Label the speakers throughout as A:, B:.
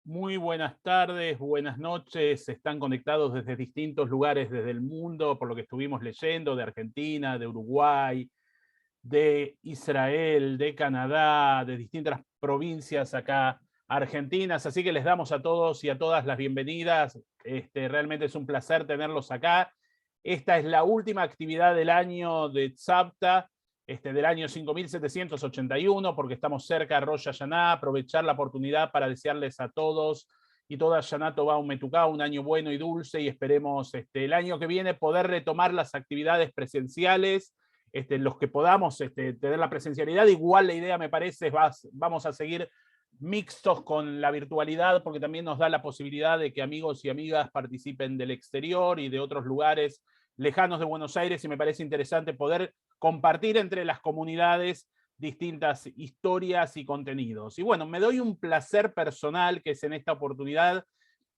A: Muy buenas tardes, buenas noches. Están conectados desde distintos lugares desde el mundo, por lo que estuvimos leyendo, de Argentina, de Uruguay, de Israel, de Canadá, de distintas provincias acá argentinas. Así que les damos a todos y a todas las bienvenidas. Realmente es un placer tenerlos acá. Esta es la última actividad del año de Tzavta, del año 5781, porque estamos cerca de Rosh Hashanah. Aprovechar la oportunidad para desearles a todos y toda Shana Tová Umetuká un año bueno y dulce, y esperemos el año que viene poder retomar las actividades presenciales. Los que podamos tener la presencialidad. Igual la idea, me parece, es vamos a seguir mixtos con la virtualidad, porque también nos da la posibilidad de que amigos y amigas participen del exterior y de otros lugares lejanos de Buenos Aires, y me parece interesante poder compartir entre las comunidades distintas historias y contenidos. Y bueno, me doy un placer personal, que es en esta oportunidad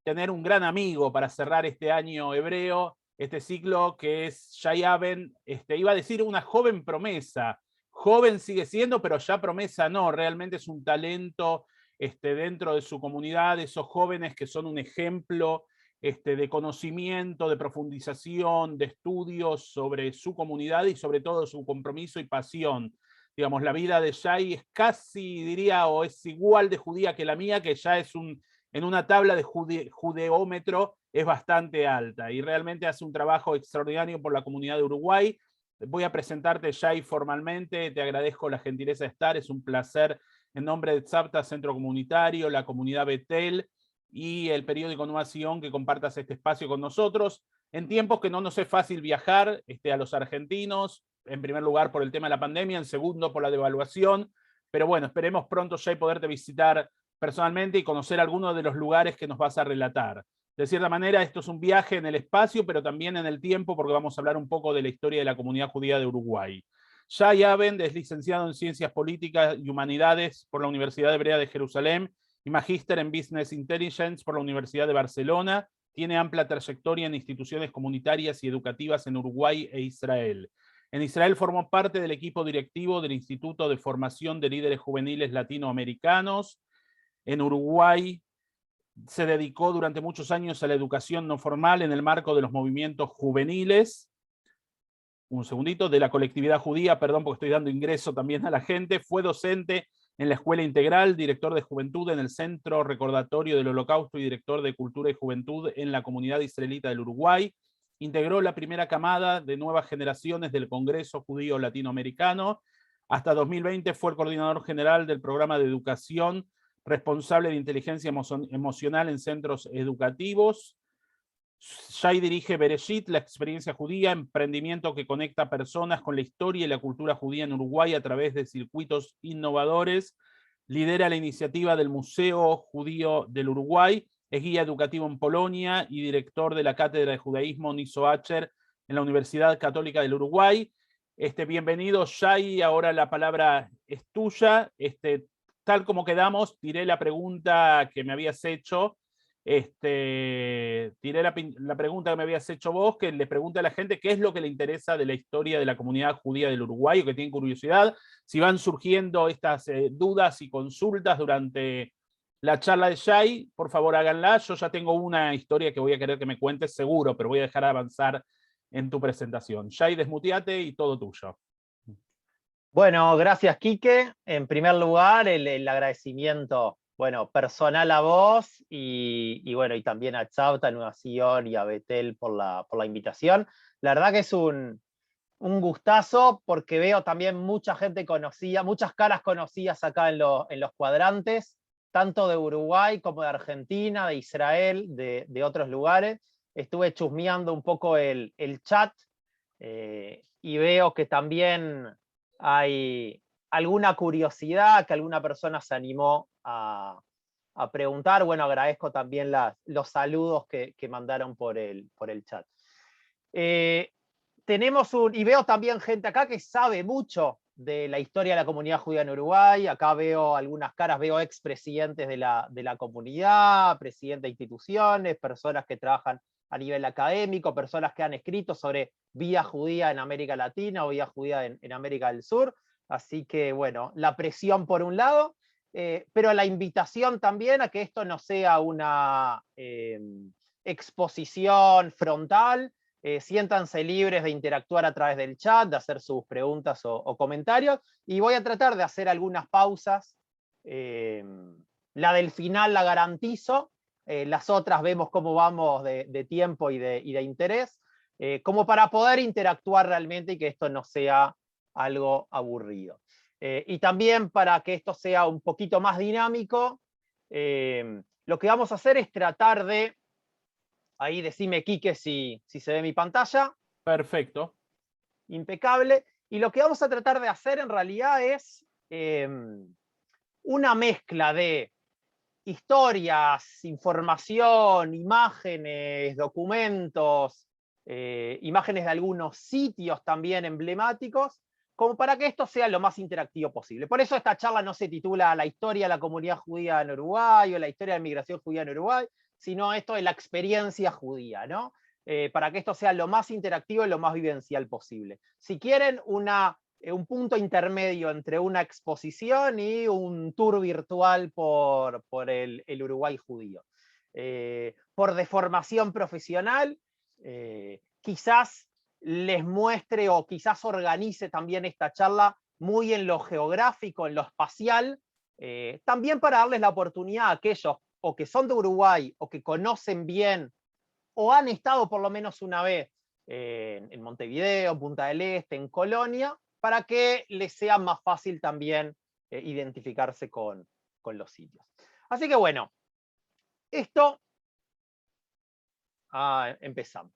A: tener un gran amigo para cerrar este año hebreo, este ciclo, que es Shai Aben. Iba a decir una joven promesa. Joven sigue siendo, pero ya promesa no. Realmente es un talento dentro de su comunidad, esos jóvenes que son un ejemplo de conocimiento, de profundización, de estudios sobre su comunidad y sobre todo su compromiso y pasión. Digamos, la vida de Shai es casi, diría, o es igual de judía que la mía, que ya es en una tabla de judeómetro es bastante alta, y realmente hace un trabajo extraordinario por la comunidad de Uruguay. Voy a presentarte, Shai, formalmente. Te agradezco la gentileza de estar. Es un placer, en nombre de Tzavta Centro Comunitario, la comunidad Betel y el periódico Nueva Sion, que compartas este espacio con nosotros en tiempos que no nos es fácil viajar a los argentinos, en primer lugar por el tema de la pandemia, en segundo por la devaluación, pero bueno, esperemos pronto, Shai, poderte visitar personalmente y conocer algunos de los lugares que nos vas a relatar. De cierta manera, esto es un viaje en el espacio, pero también en el tiempo, porque vamos a hablar un poco de la historia de la comunidad judía de Uruguay. Shai Aben es licenciado en Ciencias Políticas y Humanidades por la Universidad Hebrea de Jerusalén y magíster en Business Intelligence por la Universidad de Barcelona. Tiene amplia trayectoria en instituciones comunitarias y educativas en Uruguay e Israel. En Israel formó parte del equipo directivo del Instituto de Formación de Líderes Juveniles Latinoamericanos. En Uruguay se dedicó durante muchos años a la educación no formal en el marco de los movimientos juveniles. Un segundito, de la colectividad judía, perdón, porque estoy dando ingreso también a la gente. Fue docente en la Escuela Integral, director de Juventud en el Centro Recordatorio del Holocausto y director de Cultura y Juventud en la Comunidad Israelita del Uruguay. Integró la primera camada de nuevas generaciones del Congreso Judío Latinoamericano. Hasta 2020 fue el coordinador general del programa de educación, responsable de inteligencia emocional en centros educativos. Shai dirige Bereshit, la experiencia judía, emprendimiento que conecta personas con la historia y la cultura judía en Uruguay a través de circuitos innovadores. Lidera la iniciativa del Museo Judío del Uruguay. Es guía educativo en Polonia y director de la Cátedra de Judaísmo Niso Acher en la Universidad Católica del Uruguay. Bienvenido, Shai. Ahora la palabra es tuya. Tal como quedamos, tiré la pregunta que me habías hecho. Tiré la pregunta que me habías hecho vos, que le pregunte a la gente qué es lo que le interesa de la historia de la comunidad judía del Uruguay, o que tienen curiosidad. Si van surgiendo estas dudas y consultas durante la charla de Shai, por favor háganla. Yo ya tengo una historia que voy a querer que me cuentes seguro, pero voy a dejar avanzar en tu presentación. Shai, desmuteate y todo tuyo.
B: Bueno, gracias, Quique. En primer lugar, el agradecimiento, bueno, personal a vos y bueno, y también a Tzavta, a Nueva Sion y a Betel por la invitación. La verdad que es un gustazo, porque veo también mucha gente conocida, muchas caras conocidas acá en los cuadrantes, tanto de Uruguay como de Argentina, de Israel, de otros lugares. Estuve chusmeando un poco el chat y veo que también hay alguna curiosidad, que alguna persona se animó a preguntar. Bueno, agradezco también los saludos que mandaron por el chat. Y veo también gente acá que sabe mucho de la historia de la comunidad judía en Uruguay. Acá veo algunas caras, veo expresidentes de la comunidad, presidentes de instituciones, personas que trabajan a nivel académico, personas que han escrito sobre vida judía en América Latina o vida judía en América del Sur. Así que, bueno, la presión por un lado, pero la invitación también a que esto no sea una exposición frontal. Siéntanse libres de interactuar a través del chat, de hacer sus preguntas o comentarios, y voy a tratar de hacer algunas pausas. La del final la garantizo, las otras vemos cómo vamos de tiempo y de interés, como para poder interactuar realmente y que esto no sea algo aburrido. Y también para que esto sea un poquito más dinámico, lo que vamos a hacer es tratar de, ahí decime Quique si se ve mi pantalla.
A: Perfecto.
B: Impecable. Y lo que vamos a tratar de hacer en realidad es una mezcla de historias, información, imágenes, documentos, imágenes de algunos sitios también emblemáticos, como para que esto sea lo más interactivo posible. Por eso esta charla no se titula La historia de la comunidad judía en Uruguay o la historia de la migración judía en Uruguay, sino esto de la experiencia judía, ¿no? Para que esto sea lo más interactivo y lo más vivencial posible. Si quieren un punto intermedio entre una exposición y un tour virtual por el Uruguay judío. Por deformación profesional, quizás les muestre o quizás organice también esta charla muy en lo geográfico, en lo espacial, también para darles la oportunidad a aquellos o que son de Uruguay o que conocen bien o han estado por lo menos una vez en Montevideo, Punta del Este, en Colonia, para que les sea más fácil también identificarse con los sitios. Así que bueno, esto, empezamos.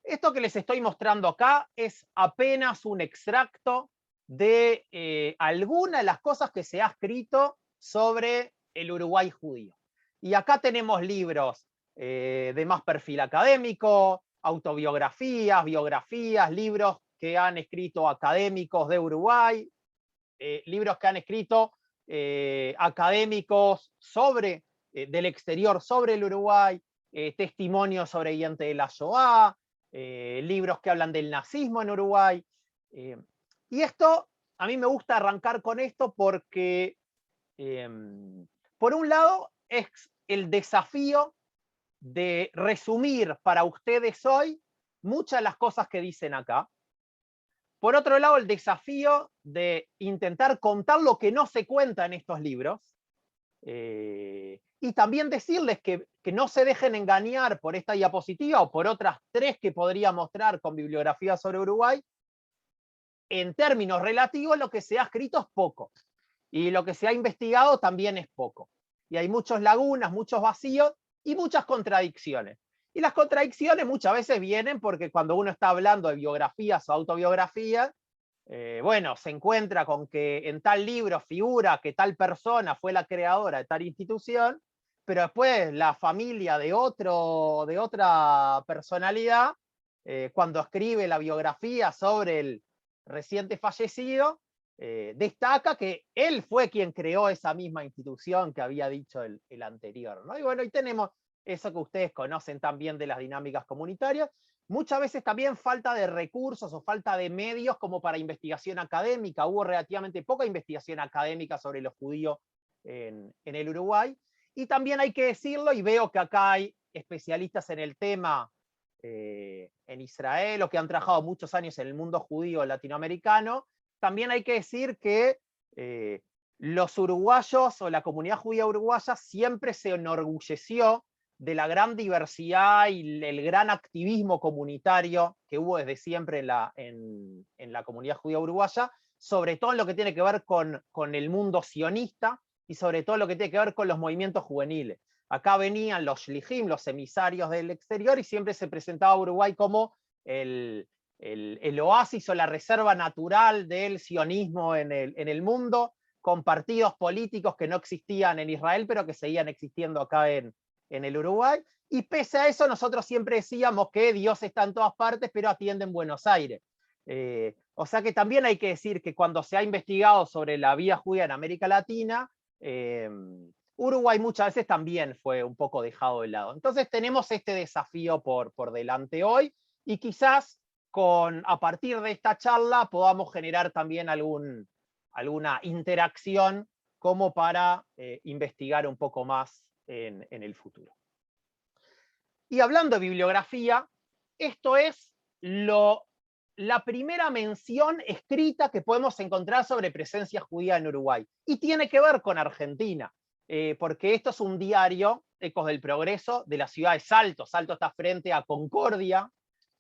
B: Esto que les estoy mostrando acá es apenas un extracto de alguna de las cosas que se ha escrito sobre el Uruguay judío. Y acá tenemos libros de más perfil académico, autobiografías, biografías, libros que han escrito académicos de Uruguay, libros que han escrito académicos del exterior sobre el Uruguay, testimonios sobre sobrevivientes de la Shoah, libros que hablan del nazismo en Uruguay. Y esto, a mí me gusta arrancar con esto porque, por un lado, es el desafío de resumir para ustedes hoy muchas de las cosas que dicen acá. Por otro lado, el desafío de intentar contar lo que no se cuenta en estos libros, y también decirles que no se dejen engañar por esta diapositiva o por otras 3 que podría mostrar con bibliografía sobre Uruguay. En términos relativos, lo que se ha escrito es poco, y lo que se ha investigado también es poco. Y hay muchas lagunas, muchos vacíos y muchas contradicciones. Y las contradicciones muchas veces vienen porque cuando uno está hablando de biografías o autobiografías, bueno, se encuentra con que en tal libro figura que tal persona fue la creadora de tal institución, pero después la familia de otra personalidad, cuando escribe la biografía sobre el reciente fallecido, destaca que él fue quien creó esa misma institución que había dicho el anterior, ¿no? Y bueno, y tenemos eso que ustedes conocen también de las dinámicas comunitarias. Muchas veces también falta de recursos o falta de medios como para investigación académica. Hubo relativamente poca investigación académica sobre los judíos en el Uruguay. Y también hay que decirlo, y veo que acá hay especialistas en el tema en Israel o que han trabajado muchos años en el mundo judío latinoamericano, también hay que decir que los uruguayos o la comunidad judía uruguaya siempre se enorgulleció de la gran diversidad y el gran activismo comunitario que hubo desde siempre en la comunidad judía uruguaya, sobre todo en lo que tiene que ver con el mundo sionista y sobre todo lo que tiene que ver con los movimientos juveniles. Acá venían los shlichim, los emisarios del exterior, y siempre se presentaba a Uruguay como el oasis o la reserva natural del sionismo en el mundo, con partidos políticos que no existían en Israel, pero que seguían existiendo acá en el Uruguay. Y pese a eso, nosotros siempre decíamos que Dios está en todas partes, pero atiende en Buenos Aires. O sea que también hay que decir que cuando se ha investigado sobre la vida judía en América Latina, Uruguay muchas veces también fue un poco dejado de lado. Entonces tenemos este desafío por delante hoy, y quizás a partir de esta charla podamos generar también alguna interacción como para investigar un poco más en el futuro. Y hablando de bibliografía, esto es la primera mención escrita que podemos encontrar sobre presencia judía en Uruguay. Y tiene que ver con Argentina, porque esto es un diario, Ecos del Progreso, de la ciudad de Salto. Salto está frente a Concordia,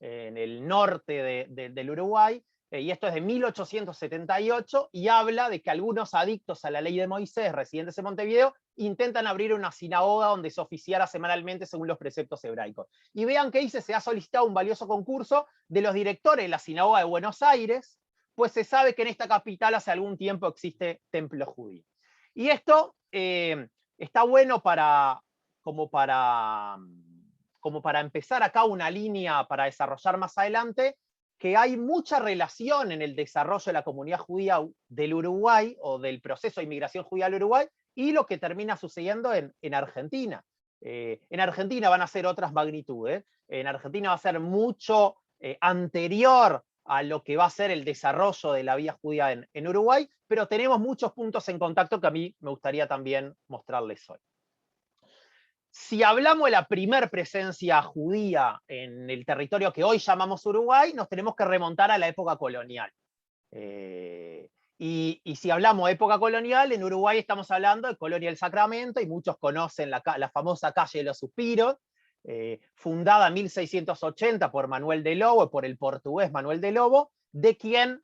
B: en el norte del Uruguay, y esto es de 1878, y habla de que algunos adictos a la ley de Moisés, residentes en Montevideo, intentan abrir una sinagoga donde se oficiara semanalmente según los preceptos hebraicos. Y vean que dice, se ha solicitado un valioso concurso de los directores de la sinagoga de Buenos Aires, pues se sabe que en esta capital hace algún tiempo existe templo judío. Y esto está bueno como para empezar acá una línea para desarrollar más adelante, que hay mucha relación en el desarrollo de la comunidad judía del Uruguay, o del proceso de inmigración judía al Uruguay, y lo que termina sucediendo en Argentina. En Argentina van a ser otras magnitudes. En Argentina va a ser mucho anterior a lo que va a ser el desarrollo de la vida judía en Uruguay, pero tenemos muchos puntos en contacto que a mí me gustaría también mostrarles hoy. Si hablamos de la primer presencia judía en el territorio que hoy llamamos Uruguay, nos tenemos que remontar a la época colonial. Y si hablamos de época colonial, en Uruguay estamos hablando de Colonia del Sacramento, y muchos conocen la famosa calle de los Suspiros, fundada en 1680 por Manuel de Lobo, por el portugués Manuel de Lobo, de quien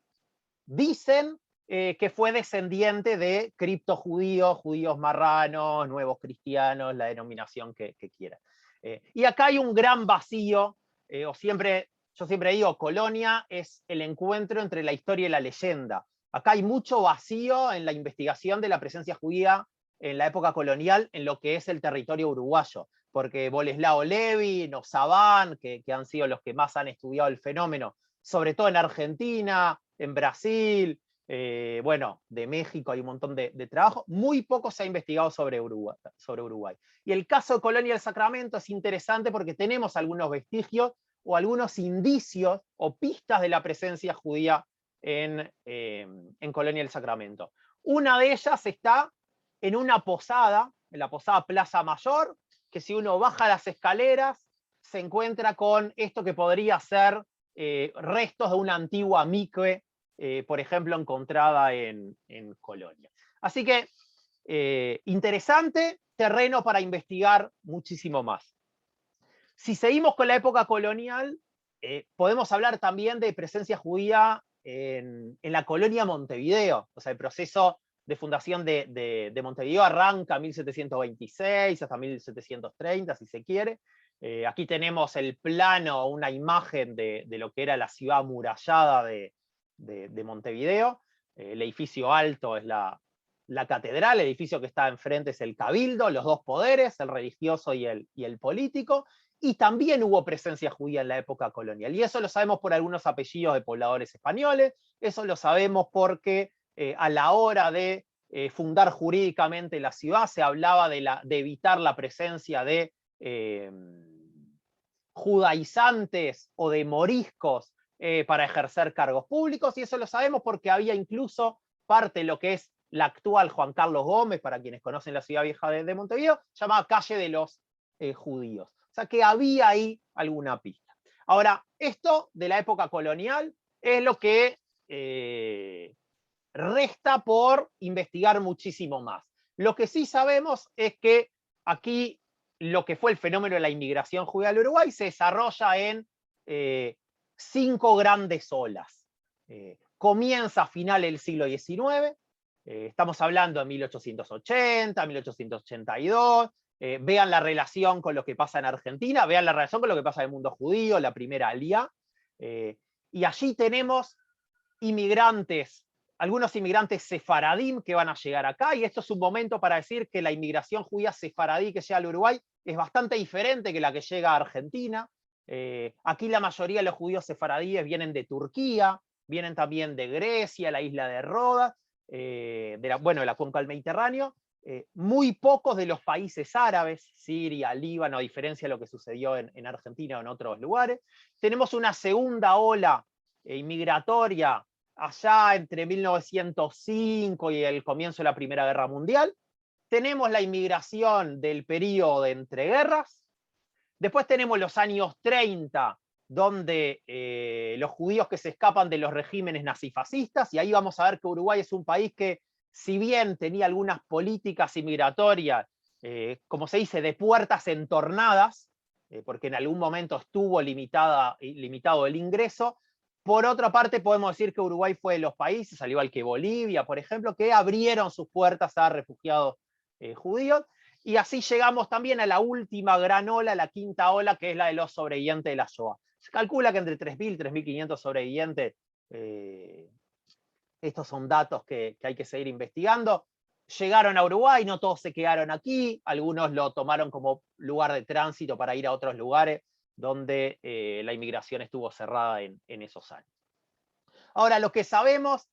B: dicen que fue descendiente de criptojudíos, judíos marranos, nuevos cristianos, la denominación que quieran. Y acá hay un gran vacío, yo siempre digo, Colonia es el encuentro entre la historia y la leyenda. Acá hay mucho vacío en la investigación de la presencia judía en la época colonial en lo que es el territorio uruguayo, porque Boleslao Levy, Nosabán, que han sido los que más han estudiado el fenómeno, sobre todo en Argentina, en Brasil, bueno, de México hay un montón de trabajo, muy poco se ha investigado sobre Uruguay. Y el caso de Colonia del Sacramento es interesante porque tenemos algunos vestigios o algunos indicios o pistas de la presencia judía en Colonia del Sacramento. Una de ellas está en una posada, en la posada Plaza Mayor, que si uno baja las escaleras se encuentra con esto que podría ser restos de una antigua mikve, por ejemplo, encontrada en Colonia. Así que interesante terreno para investigar muchísimo más. Si seguimos con la época colonial, podemos hablar también de presencia judía en la colonia Montevideo. O sea, el proceso de fundación de Montevideo arranca en 1726 hasta 1730, si se quiere. Aquí tenemos el plano, una imagen de lo que era la ciudad amurallada de Montevideo. El edificio alto es la catedral, el edificio que está enfrente es el cabildo, los dos poderes, el religioso y el político, y también hubo presencia judía en la época colonial. Y eso lo sabemos por algunos apellidos de pobladores españoles, eso lo sabemos porque a la hora de fundar jurídicamente la ciudad se hablaba de evitar la presencia de judaizantes o de moriscos para ejercer cargos públicos, y eso lo sabemos porque había incluso parte de lo que es la actual Juan Carlos Gómez, para quienes conocen la ciudad vieja de Montevideo, llamada Calle de los Judíos. O sea que había ahí alguna pista. Ahora, esto de la época colonial es lo que resta por investigar muchísimo más. Lo que sí sabemos es que aquí lo que fue el fenómeno de la inmigración judía al Uruguay se desarrolla en 5 grandes olas. Comienza a finales del siglo XIX, estamos hablando de 1880, 1882, vean la relación con lo que pasa en Argentina, vean la relación con lo que pasa en el mundo judío, la primera alía, y allí tenemos inmigrantes, algunos inmigrantes sefaradín que van a llegar acá, y esto es un momento para decir que la inmigración judía sefaradí que llega al Uruguay es bastante diferente que la que llega a Argentina. Aquí la mayoría de los judíos sefaradíes vienen de Turquía, vienen también de Grecia, la isla de Rodas, de la cuenca del Mediterráneo, muy pocos de los países árabes, Siria, Líbano, a diferencia de lo que sucedió en Argentina o en otros lugares. Tenemos una segunda ola inmigratoria allá entre 1905 y el comienzo de la Primera Guerra Mundial. Tenemos la inmigración del periodo de entreguerras. Después tenemos los años 30, donde los judíos que se escapan de los regímenes nazifascistas, y ahí vamos a ver que Uruguay es un país que, si bien tenía algunas políticas inmigratorias, como se dice, de puertas entornadas, porque en algún momento estuvo limitado el ingreso, por otra parte podemos decir que Uruguay fue de los países, al igual que Bolivia, por ejemplo, que abrieron sus puertas a refugiados judíos, y así llegamos también a la última gran ola, la quinta ola, que es la de los sobrevivientes de la Shoah. Se calcula que entre 3.000 y 3.500 sobrevivientes, estos son datos que hay que seguir investigando, llegaron a Uruguay, no todos se quedaron aquí, algunos lo tomaron como lugar de tránsito para ir a otros lugares donde la inmigración estuvo cerrada en esos años. Ahora, lo que sabemos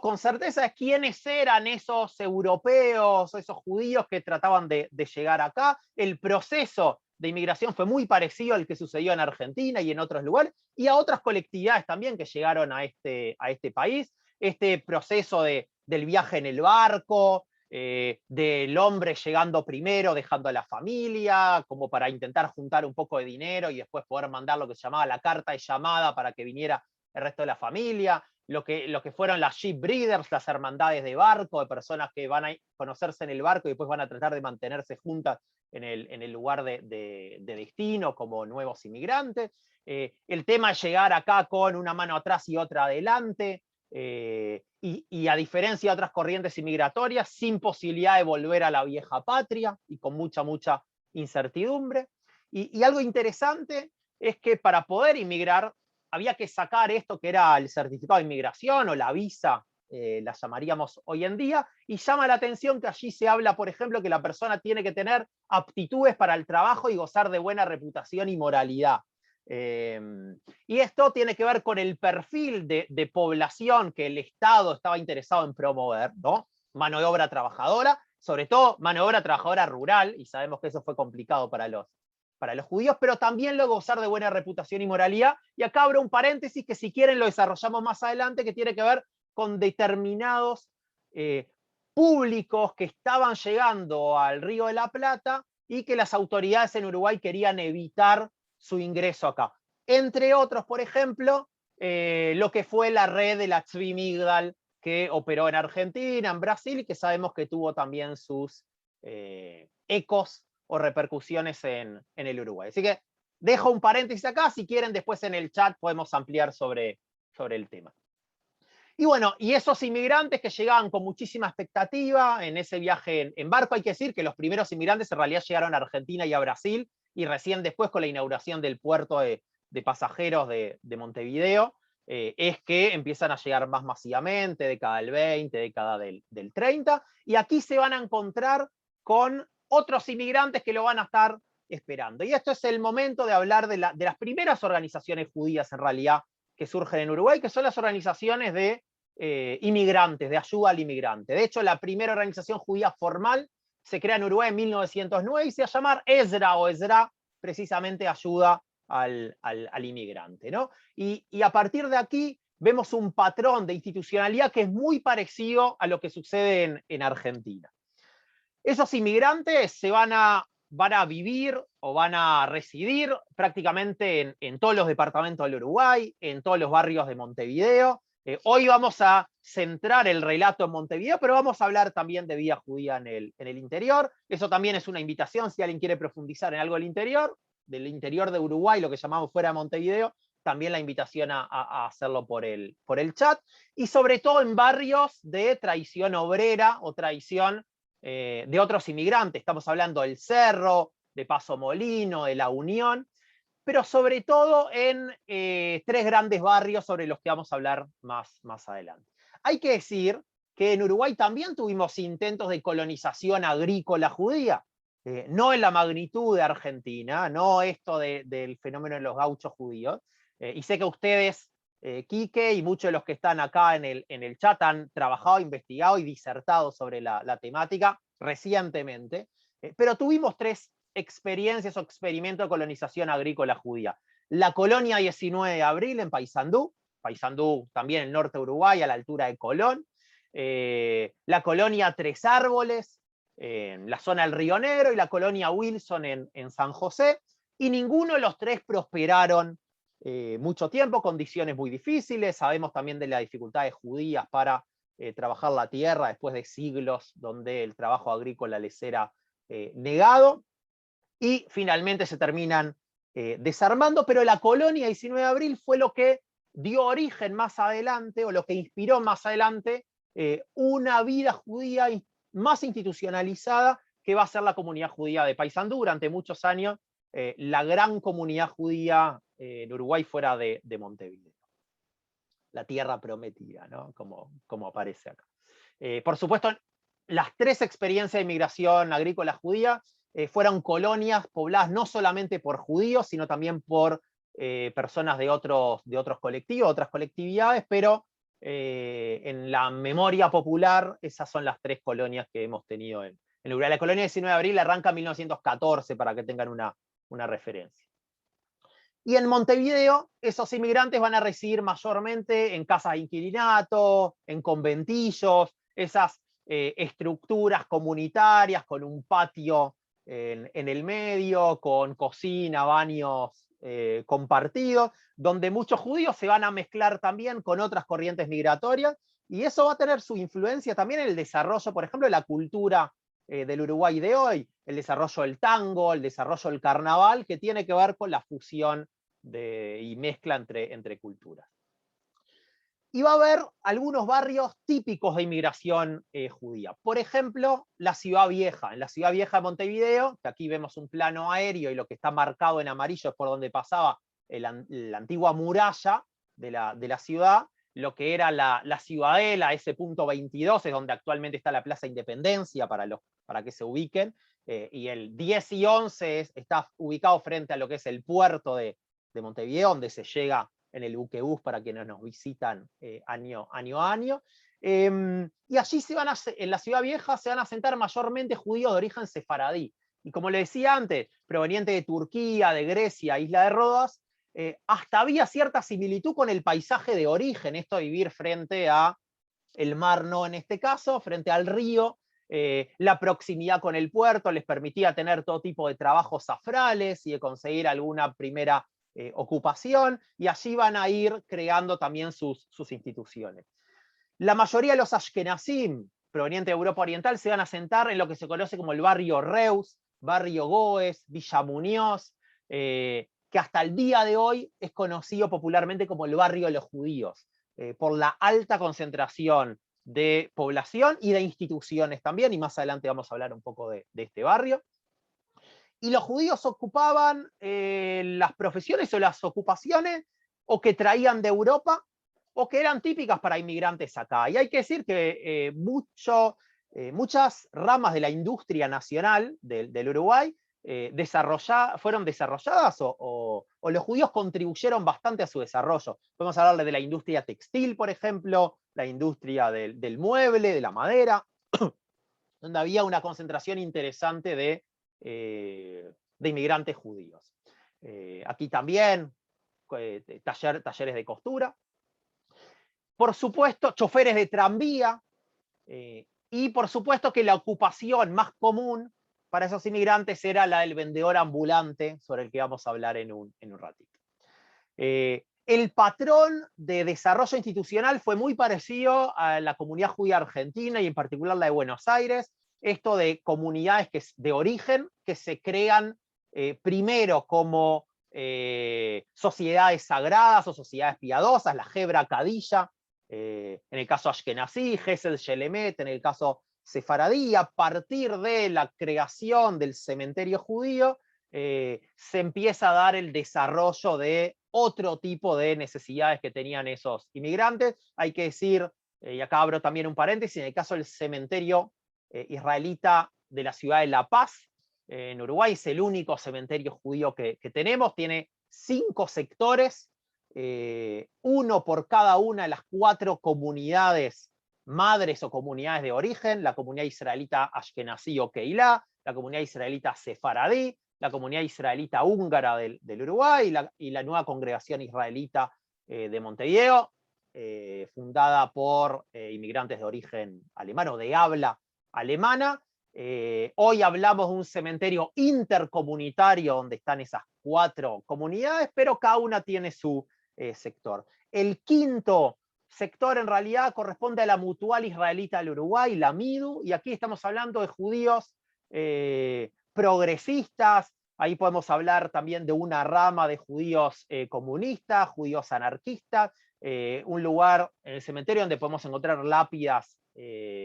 B: con certeza es quiénes eran esos europeos, esos judíos que trataban de llegar acá. El proceso de inmigración fue muy parecido al que sucedió en Argentina y en otros lugares, y a otras colectividades también que llegaron a este país. Este proceso del viaje en el barco, del hombre llegando primero, dejando a la familia, como para intentar juntar un poco de dinero y después poder mandar lo que se llamaba la carta de llamada para que viniera el resto de la familia. Lo que fueron las ship breeders, las hermandades de barco, de personas que van a conocerse en el barco y después van a tratar de mantenerse juntas en el lugar de destino como nuevos inmigrantes. El tema de llegar acá con una mano atrás y otra adelante, y a diferencia de otras corrientes inmigratorias, sin posibilidad de volver a la vieja patria y con mucha incertidumbre. Y algo interesante es que para poder inmigrar había que sacar esto que era el certificado de inmigración o la visa, la llamaríamos hoy en día, y llama la atención que allí se habla, por ejemplo, que la persona tiene que tener aptitudes para el trabajo y gozar de buena reputación y moralidad. Y esto tiene que ver con el perfil de población que el Estado estaba interesado en promover, ¿no? Mano de obra trabajadora, sobre todo mano de obra trabajadora rural, y sabemos que eso fue complicado para los judíos, pero también lo gozar de buena reputación y moralidad. Y acá abro un paréntesis que si quieren lo desarrollamos más adelante, que tiene que ver con determinados públicos que estaban llegando al Río de la Plata y que las autoridades en Uruguay querían evitar su ingreso acá. Entre otros, por ejemplo, lo que fue la red de la Tzvi Migdal, que operó en Argentina, en Brasil, y que sabemos que tuvo también sus ecos o repercusiones en el Uruguay. Así que dejo un paréntesis acá, si quieren después en el chat podemos ampliar sobre el tema. Y bueno, y esos inmigrantes que llegaban con muchísima expectativa en ese viaje en barco, hay que decir que los primeros inmigrantes en realidad llegaron a Argentina y a Brasil, y recién después con la inauguración del puerto de pasajeros de Montevideo, es que empiezan a llegar más masivamente, década del 20, década del 30, y aquí se van a encontrar con otros inmigrantes que lo van a estar esperando. Y esto es el momento de hablar de las primeras organizaciones judías en realidad que surgen en Uruguay, que son las organizaciones de inmigrantes, de ayuda al inmigrante. De hecho, la primera organización judía formal se crea en Uruguay en 1909 y se va a llamar Ezra o Ezra, precisamente ayuda al inmigrante, ¿no? Y a partir de aquí vemos un patrón de institucionalidad que es muy parecido a lo que sucede en Argentina. Esos inmigrantes van a vivir o van a residir prácticamente en todos los departamentos del Uruguay, en todos los barrios de Montevideo. Hoy vamos a centrar el relato en Montevideo, pero vamos a hablar también de vida judía en el interior. Eso también es una invitación si alguien quiere profundizar en algo del interior de Uruguay, lo que llamamos fuera de Montevideo, también la invitación a hacerlo por el chat, y sobre todo en barrios de tradición obrera o tradición de otros inmigrantes. Estamos hablando del Cerro, de Paso Molino, de La Unión, pero sobre todo en tres grandes barrios sobre los que vamos a hablar más adelante. Hay que decir que en Uruguay también tuvimos intentos de colonización agrícola judía, no en la magnitud de Argentina, no esto del fenómeno de los gauchos judíos, y sé que ustedes, Quique, y muchos de los que están acá en el chat han trabajado, investigado y disertado sobre la temática recientemente, pero tuvimos tres experiencias o experimentos de colonización agrícola judía. La colonia 19 de abril en Paysandú, Paysandú también en el norte de Uruguay, a la altura de Colón, la colonia Tres Árboles, en la zona del Río Negro, y la colonia Wilson en San José, y ninguno de los tres prosperaron mucho tiempo, condiciones muy difíciles. Sabemos también de las dificultades judías para trabajar la tierra después de siglos donde el trabajo agrícola les era negado, y finalmente se terminan desarmando, pero la colonia 19 de abril fue lo que dio origen más adelante, o lo que inspiró más adelante, una vida judía más institucionalizada, que va a ser la comunidad judía de Paysandú. Durante muchos años, la gran comunidad judía en Uruguay fuera de Montevideo. La tierra prometida, ¿no? Como aparece acá. Por supuesto, las tres experiencias de inmigración agrícola judía fueron colonias pobladas no solamente por judíos, sino también por personas de otros colectivos, otras colectividades, pero en la memoria popular esas son las tres colonias que hemos tenido en Uruguay. La colonia 19 de abril arranca en 1914, para que tengan una referencia. Y en Montevideo, esos inmigrantes van a residir mayormente en casas de inquilinato, en conventillos, esas estructuras comunitarias con un patio en el medio, con cocina, baños compartidos, donde muchos judíos se van a mezclar también con otras corrientes migratorias, y eso va a tener su influencia también en el desarrollo, por ejemplo, de la cultura del Uruguay de hoy, el desarrollo del tango, el desarrollo del carnaval, que tiene que ver con la fusión y mezcla entre culturas. Y va a haber algunos barrios típicos de inmigración judía. Por ejemplo, la Ciudad Vieja. En la Ciudad Vieja de Montevideo, que aquí vemos un plano aéreo y lo que está marcado en amarillo es por donde pasaba la antigua muralla de la ciudad, lo que era la ciudadela, ese punto 22, es donde actualmente está la Plaza Independencia, para que se ubiquen, y el 10 y 11 está ubicado frente a lo que es el puerto de Montevideo, donde se llega en el buquebús para quienes nos visitan año a año. Y allí en la Ciudad Vieja se van a asentar mayormente judíos de origen sefaradí. Y como le decía antes, proveniente de Turquía, de Grecia, Isla de Rodas, hasta había cierta similitud con el paisaje de origen, esto de vivir frente a el mar, no en este caso, frente al río. La proximidad con el puerto les permitía tener todo tipo de trabajos zafrales y de conseguir alguna primera ocupación, y allí van a ir creando también sus instituciones. La mayoría de los ashkenazim, provenientes de Europa Oriental, se van a asentar en lo que se conoce como el barrio Reus, barrio Goes, Villa Muñoz, que hasta el día de hoy es conocido popularmente como el barrio de los judíos, por la alta concentración de población y de instituciones también, y más adelante vamos a hablar un poco de este barrio. Y los judíos ocupaban las profesiones o las ocupaciones o que traían de Europa o que eran típicas para inmigrantes acá. Y hay que decir que muchas ramas de la industria nacional del Uruguay fueron desarrolladas o los judíos contribuyeron bastante a su desarrollo. Podemos hablarle de la industria textil, por ejemplo, la industria del mueble, de la madera, donde había una concentración interesante de inmigrantes judíos. Aquí también talleres de costura. Por supuesto, choferes de tranvía. Y por supuesto que la ocupación más común para esos inmigrantes era la del vendedor ambulante, sobre el que vamos a hablar en un ratito. El patrón de desarrollo institucional fue muy parecido a la comunidad judía argentina y en particular la de Buenos Aires. Esto de comunidades de origen que se crean primero como sociedades sagradas o sociedades piadosas, la Hebra Kadisha, en el caso Ashkenazí, Gesed Shelemet, en el caso sefaradí. A partir de la creación del cementerio judío, se empieza a dar el desarrollo de otro tipo de necesidades que tenían esos inmigrantes. Hay que decir, y acá abro también un paréntesis, en el caso del cementerio israelita de la ciudad de La Paz, en Uruguay, es el único cementerio judío que tenemos, tiene 5 sectores, uno por cada una de las 4 comunidades madres o comunidades de origen: la comunidad israelita Ashkenazí o Keilah, la comunidad israelita sefaradí, la comunidad israelita húngara del Uruguay y la nueva congregación israelita de Montevideo. fundada por inmigrantes de origen alemán o de habla alemana. Hoy hablamos de un cementerio intercomunitario donde están esas 4 comunidades, pero cada una tiene su sector. El quinto sector en realidad corresponde a la Mutual Israelita del Uruguay, la MIDU, y aquí estamos hablando de judíos progresistas. Ahí podemos hablar también de una rama de judíos comunistas, judíos anarquistas, un lugar en el cementerio donde podemos encontrar lápidas,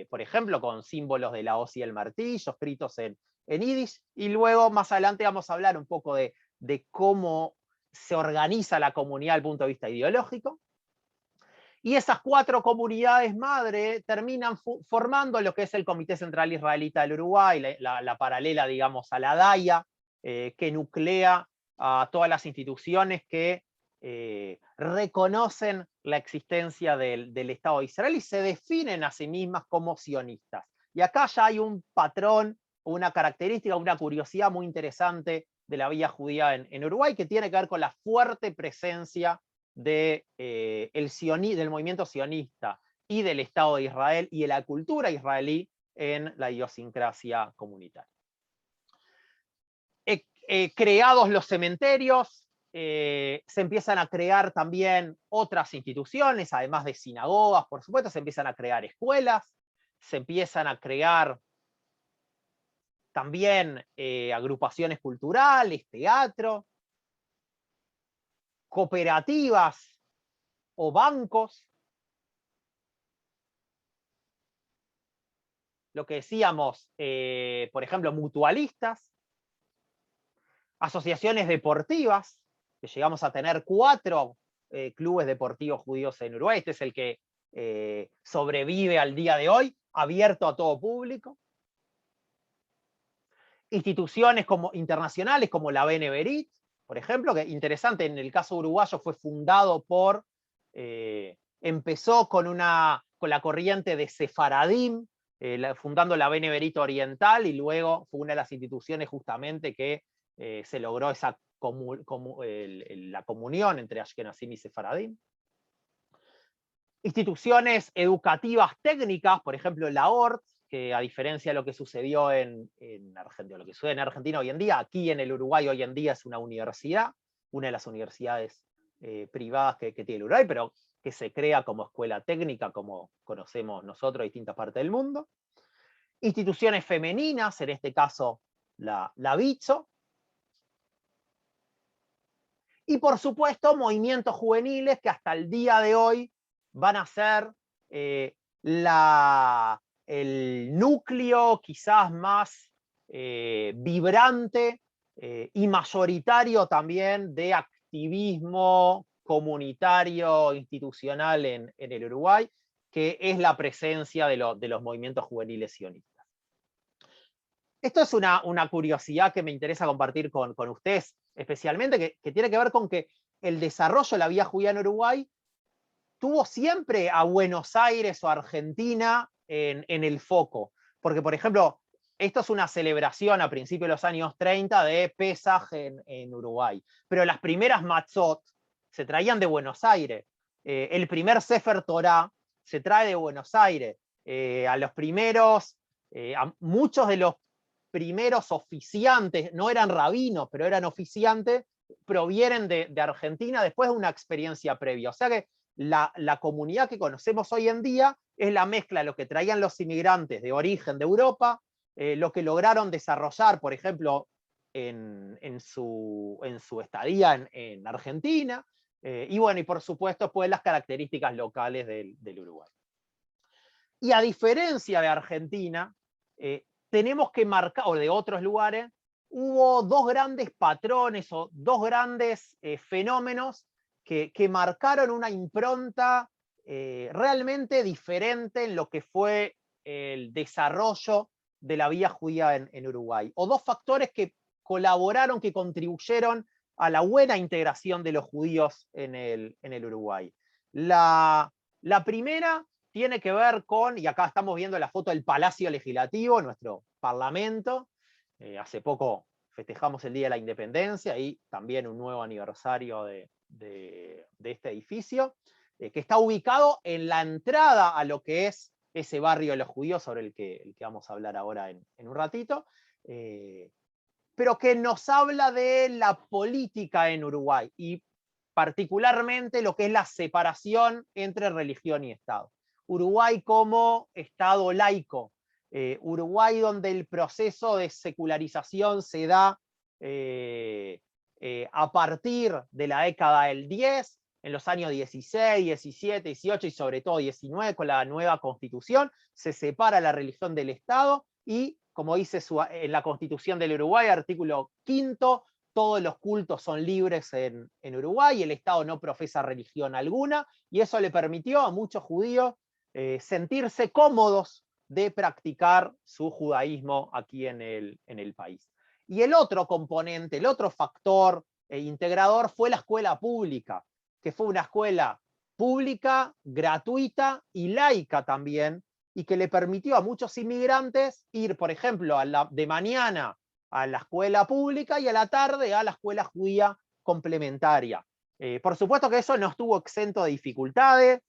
B: por ejemplo, con símbolos de la hoz y el martillo, escritos en yiddish, y luego más adelante vamos a hablar un poco de cómo se organiza la comunidad desde el punto de vista ideológico. Y esas 4 comunidades madre terminan formando lo que es el Comité Central Israelita del Uruguay, la paralela, digamos, a la DAIA, que nuclea a todas las instituciones que reconocen la existencia del Estado de Israel y se definen a sí mismas como sionistas. Y acá ya hay un patrón, una característica, una curiosidad muy interesante de la vida judía en Uruguay, que tiene que ver con la fuerte presencia del movimiento sionista y del Estado de Israel y de la cultura israelí en la idiosincrasia comunitaria. Creados los cementerios, se empiezan a crear también otras instituciones, además de sinagogas, por supuesto, se empiezan a crear escuelas, se empiezan a crear también agrupaciones culturales, teatro, cooperativas o bancos. Lo que decíamos, por ejemplo, mutualistas, asociaciones deportivas, que llegamos a tener 4 clubes deportivos judíos en Uruguay. Este es el que sobrevive al día de hoy, abierto a todo público. Instituciones internacionales como la Beneverit, por ejemplo, que interesante, en el caso uruguayo fue fundado por, empezó con la corriente de Sefaradim, fundando la Beneverit Oriental, y luego fue una de las instituciones justamente que se logró la comunión entre Ashkenazim y Sefaradim. Instituciones educativas técnicas, por ejemplo la ORT, que a diferencia de lo que sucedió en Argentina, lo que sucede en Argentina hoy en día, aquí en el Uruguay hoy en día es una universidad, una de las universidades privadas que tiene el Uruguay, pero que se crea como escuela técnica, como conocemos nosotros en distintas partes del mundo. Instituciones femeninas, en este caso la BITSO. Y por supuesto movimientos juveniles que hasta el día de hoy van a ser el núcleo quizás más vibrante y mayoritario también de activismo comunitario, institucional en el Uruguay, que es la presencia de los movimientos juveniles sionistas. Esto es una curiosidad que me interesa compartir con ustedes, especialmente, que tiene que ver con que el desarrollo de la vida judía en Uruguay tuvo siempre a Buenos Aires o Argentina en el foco. Porque, por ejemplo, esto es una celebración a principios de los años 30 de Pesaj en Uruguay. Pero las primeras matzot se traían de Buenos Aires. El primer Sefer Torah se trae de Buenos Aires. A muchos de los primeros oficiantes, no eran rabinos, pero eran oficiantes, provienen de Argentina después de una experiencia previa. O sea que la comunidad que conocemos hoy en día es la mezcla de lo que traían los inmigrantes de origen de Europa, lo que lograron desarrollar, por ejemplo, en su estadía en Argentina, y bueno, y por supuesto, pues las características locales del Uruguay. Y a diferencia de Argentina, tenemos que marcar, o de otros lugares, hubo 2 grandes patrones o 2 grandes fenómenos que marcaron una impronta realmente diferente en lo que fue el desarrollo de la vida judía en Uruguay. O 2 factores que colaboraron, que contribuyeron a la buena integración de los judíos en el Uruguay. La primera tiene que ver con, y acá estamos viendo la foto del Palacio Legislativo, nuestro Parlamento. Hace poco festejamos el Día de la Independencia y también un nuevo aniversario de este edificio. que está ubicado en la entrada a lo que es ese barrio de los judíos, sobre el que vamos a hablar ahora en un ratito, pero que nos habla de la política en Uruguay, y particularmente lo que es la separación entre religión y Estado. Uruguay como Estado laico, Uruguay donde el proceso de secularización se da a partir de la década del 10, en los años 16, 17, 18 y sobre todo 19, con la nueva constitución, se separa la religión del Estado y, como dice en la Constitución del Uruguay, artículo 5, todos los cultos son libres en Uruguay, el Estado no profesa religión alguna, y eso le permitió a muchos judíos sentirse cómodos de practicar su judaísmo aquí en el país. Y el otro componente, el otro factor integrador fue la escuela pública, que fue una escuela pública, gratuita y laica también, y que le permitió a muchos inmigrantes ir, por ejemplo, de mañana a la escuela pública y a la tarde a la escuela judía complementaria. Por supuesto que eso no estuvo exento de dificultades.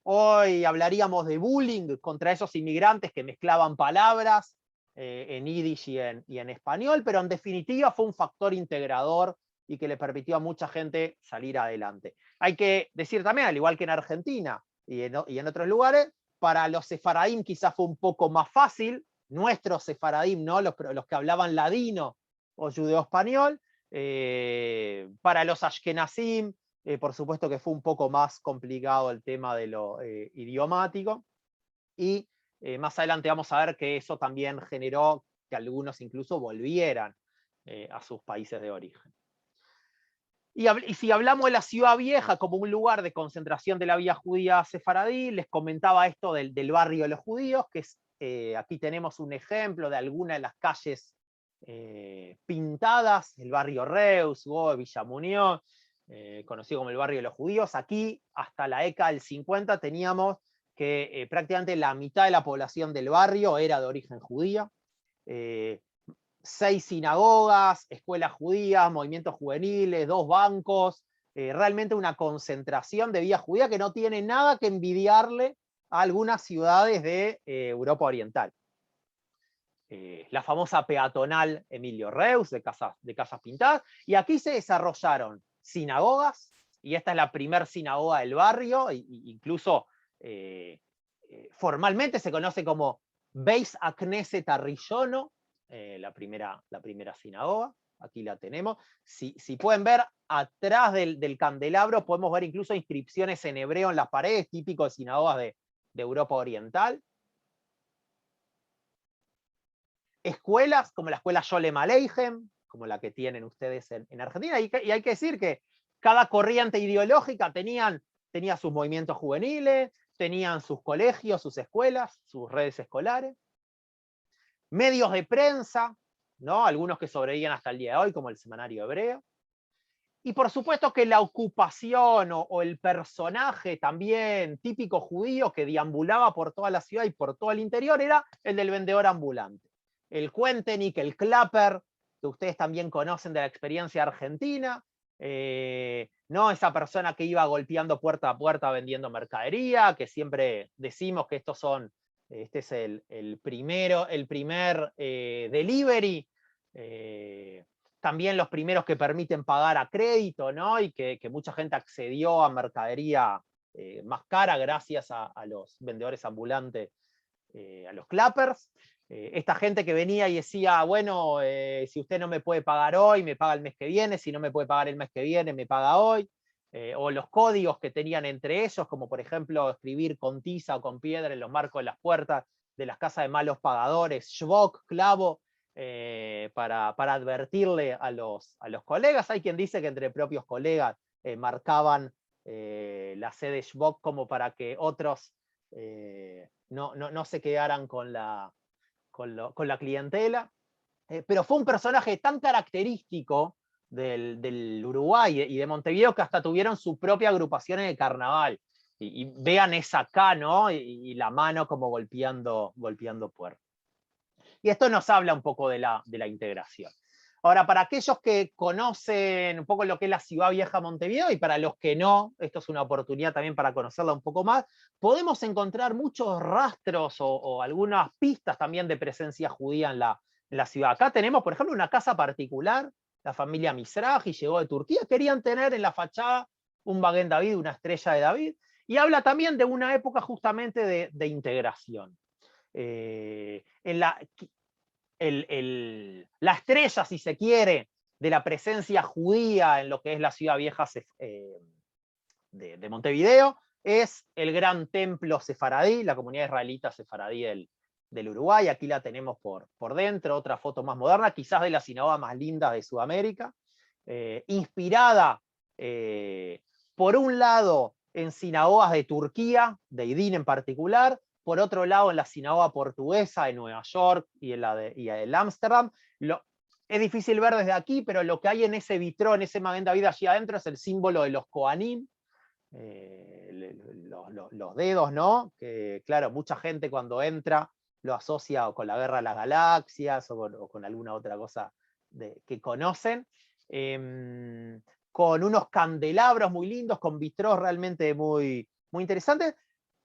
B: Hoy hablaríamos de bullying contra esos inmigrantes que mezclaban palabras en yiddish y en español, pero en definitiva fue un factor integrador y que le permitió a mucha gente salir adelante. Hay que decir también, al igual que en Argentina y en otros lugares, para los sefaradín quizás fue un poco más fácil, nuestros sefaradín, ¿no? los que hablaban ladino o judeo-español. Para los ashkenazim, por supuesto que fue un poco más complicado el tema de lo idiomático, y más adelante vamos a ver que eso también generó que algunos incluso volvieran a sus países de origen. Y si hablamos de la ciudad vieja como un lugar de concentración de la vida judía sefaradí, les comentaba esto del barrio de los judíos, que es, aquí tenemos un ejemplo de alguna de las calles pintadas, el barrio Reus, Villa Muñoz, conocido como el barrio de los judíos. Aquí, hasta la década del 50, teníamos que prácticamente la mitad de la población del barrio era de origen judía. 6 sinagogas, escuelas judías, movimientos juveniles, 2 bancos, realmente una concentración de vida judía que no tiene nada que envidiarle a algunas ciudades de Europa Oriental. La famosa peatonal Emilio Reus, de casas pintadas, y aquí se desarrollaron sinagogas, y esta es la primer sinagoga del barrio, incluso formalmente se conoce como Beis HaKnesset Arrillono, la primera sinagoga, aquí la tenemos. Si pueden ver, atrás del candelabro podemos ver incluso inscripciones en hebreo en las paredes, típico de sinagogas de Europa Oriental. Escuelas como la escuela Sholem Aleichem, como la que tienen ustedes en Argentina, y hay que decir que cada corriente ideológica tenía sus movimientos juveniles, tenían sus colegios, sus escuelas, sus redes escolares. Medios de prensa, ¿no? Algunos que sobreviven hasta el día de hoy, como el Semanario Hebreo. Y por supuesto que la ocupación o el personaje también típico judío que deambulaba por toda la ciudad y por todo el interior era el del vendedor ambulante. El Cuentenik, el Clapper, que ustedes también conocen de la experiencia argentina, ¿no? Esa persona que iba golpeando puerta a puerta vendiendo mercadería, que siempre decimos que este es el primer delivery, también los primeros que permiten pagar a crédito, ¿no? Y que mucha gente accedió a mercadería más cara gracias a los vendedores ambulantes, a los clappers. Esta gente que venía y decía, bueno, si usted no me puede pagar hoy, me paga el mes que viene, si no me puede pagar el mes que viene, me paga hoy. O los códigos que tenían entre ellos, como por ejemplo escribir con tiza o con piedra en los marcos de las puertas de las casas de malos pagadores, shvok, clavo, para advertirle a los colegas. Hay quien dice que entre propios colegas marcaban la C de shvok como para que otros no se quedaran con la clientela. Pero fue un personaje tan característico del Uruguay y de Montevideo que hasta tuvieron su propia agrupación en el carnaval. Y vean esa acá, ¿no? Y la mano como golpeando puertas. Y esto nos habla un poco de la integración. Ahora, para aquellos que conocen un poco lo que es la Ciudad Vieja Montevideo y para los que no, esto es una oportunidad también para conocerla un poco más, podemos encontrar muchos rastros o algunas pistas también de presencia judía en la ciudad. Acá tenemos, por ejemplo, una casa particular, la familia Mizrahi llegó de Turquía, querían tener en la fachada un Maguen David, una estrella de David, y habla también de una época justamente de integración. En la estrella, si se quiere, de la presencia judía en lo que es la ciudad vieja de Montevideo, es el gran templo sefaradí, la comunidad israelita sefaradí del Uruguay. Aquí la tenemos por dentro, otra foto más moderna, quizás de la sinagoga más linda de Sudamérica, inspirada por un lado en sinagogas de Turquía, de Idín en particular, por otro lado en la sinagoga portuguesa de Nueva York y en la de Ámsterdam. Es difícil ver desde aquí, pero lo que hay en ese vitrón, ese Maguen David allí adentro, es el símbolo de los Kohanim, los dedos, ¿no? Que claro, mucha gente cuando entra lo asocia con la Guerra de las Galaxias o con alguna otra cosa que conocen. Con unos candelabros muy lindos, con vitrós realmente muy interesantes.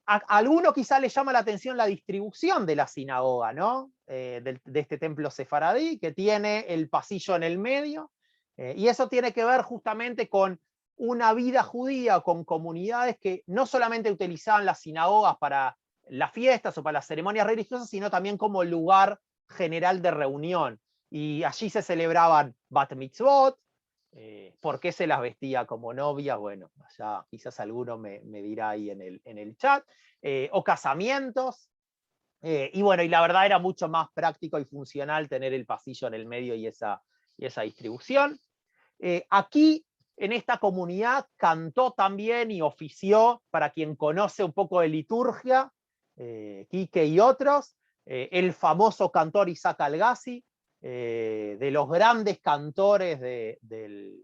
B: A alguno quizá le llama la atención la distribución de la sinagoga, ¿no? De este templo sefaradí, que tiene el pasillo en el medio, y eso tiene que ver justamente con una vida judía, con comunidades que no solamente utilizaban las sinagogas para las fiestas o para las ceremonias religiosas, sino también como lugar general de reunión. Y allí se celebraban bat mitzvot. ¿Por qué se las vestía como novia? Bueno, ya quizás alguno me dirá ahí en el chat. O casamientos. Y bueno, y la verdad era mucho más práctico y funcional tener el pasillo en el medio y esa distribución. Aquí, en esta comunidad, cantó también y ofició, para quien conoce un poco de liturgia, Quique y otros, el famoso cantor Isaac Algassi, de los grandes cantores del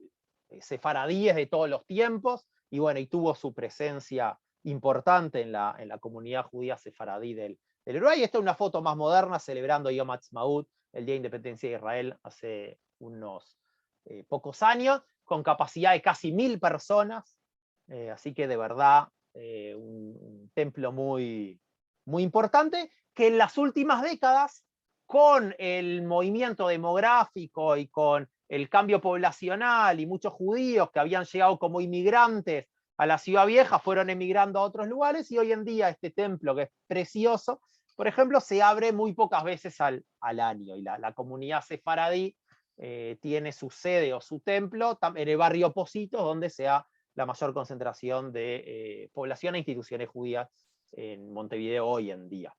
B: sefaradíes de todos los tiempos, y bueno, y tuvo su presencia importante en la comunidad judía sefaradí del Uruguay. Esta es una foto más moderna celebrando Yom Ha'atzmaut, el Día de Independencia de Israel, hace unos pocos años, con capacidad de casi 1000 personas, así que de verdad un templo muy importante, que en las últimas décadas, con el movimiento demográfico y con el cambio poblacional y muchos judíos que habían llegado como inmigrantes a la ciudad vieja, fueron emigrando a otros lugares, y hoy en día este templo, que es precioso, por ejemplo, se abre muy pocas veces al año, y la comunidad sefaradí tiene su sede o su templo en el barrio Positos, donde se da la mayor concentración de población e instituciones judías en Montevideo hoy en día.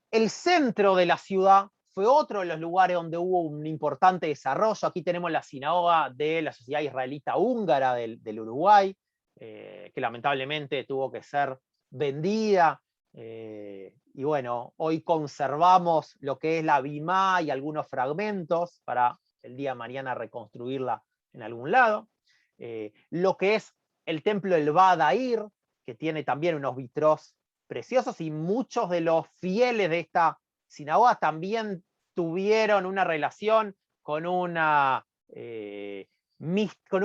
B: El centro de la ciudad fue otro de los lugares donde hubo un importante desarrollo. Aquí tenemos la sinagoga de la Sociedad Israelita Húngara del Uruguay, que lamentablemente tuvo que ser vendida. Y bueno, hoy conservamos lo que es la Bimá y algunos fragmentos para el día de mañana reconstruirla en algún lado. Lo que es el templo del Badair, que tiene también unos vitrós preciosos, y muchos de los fieles de esta sinagoga también tuvieron una relación con un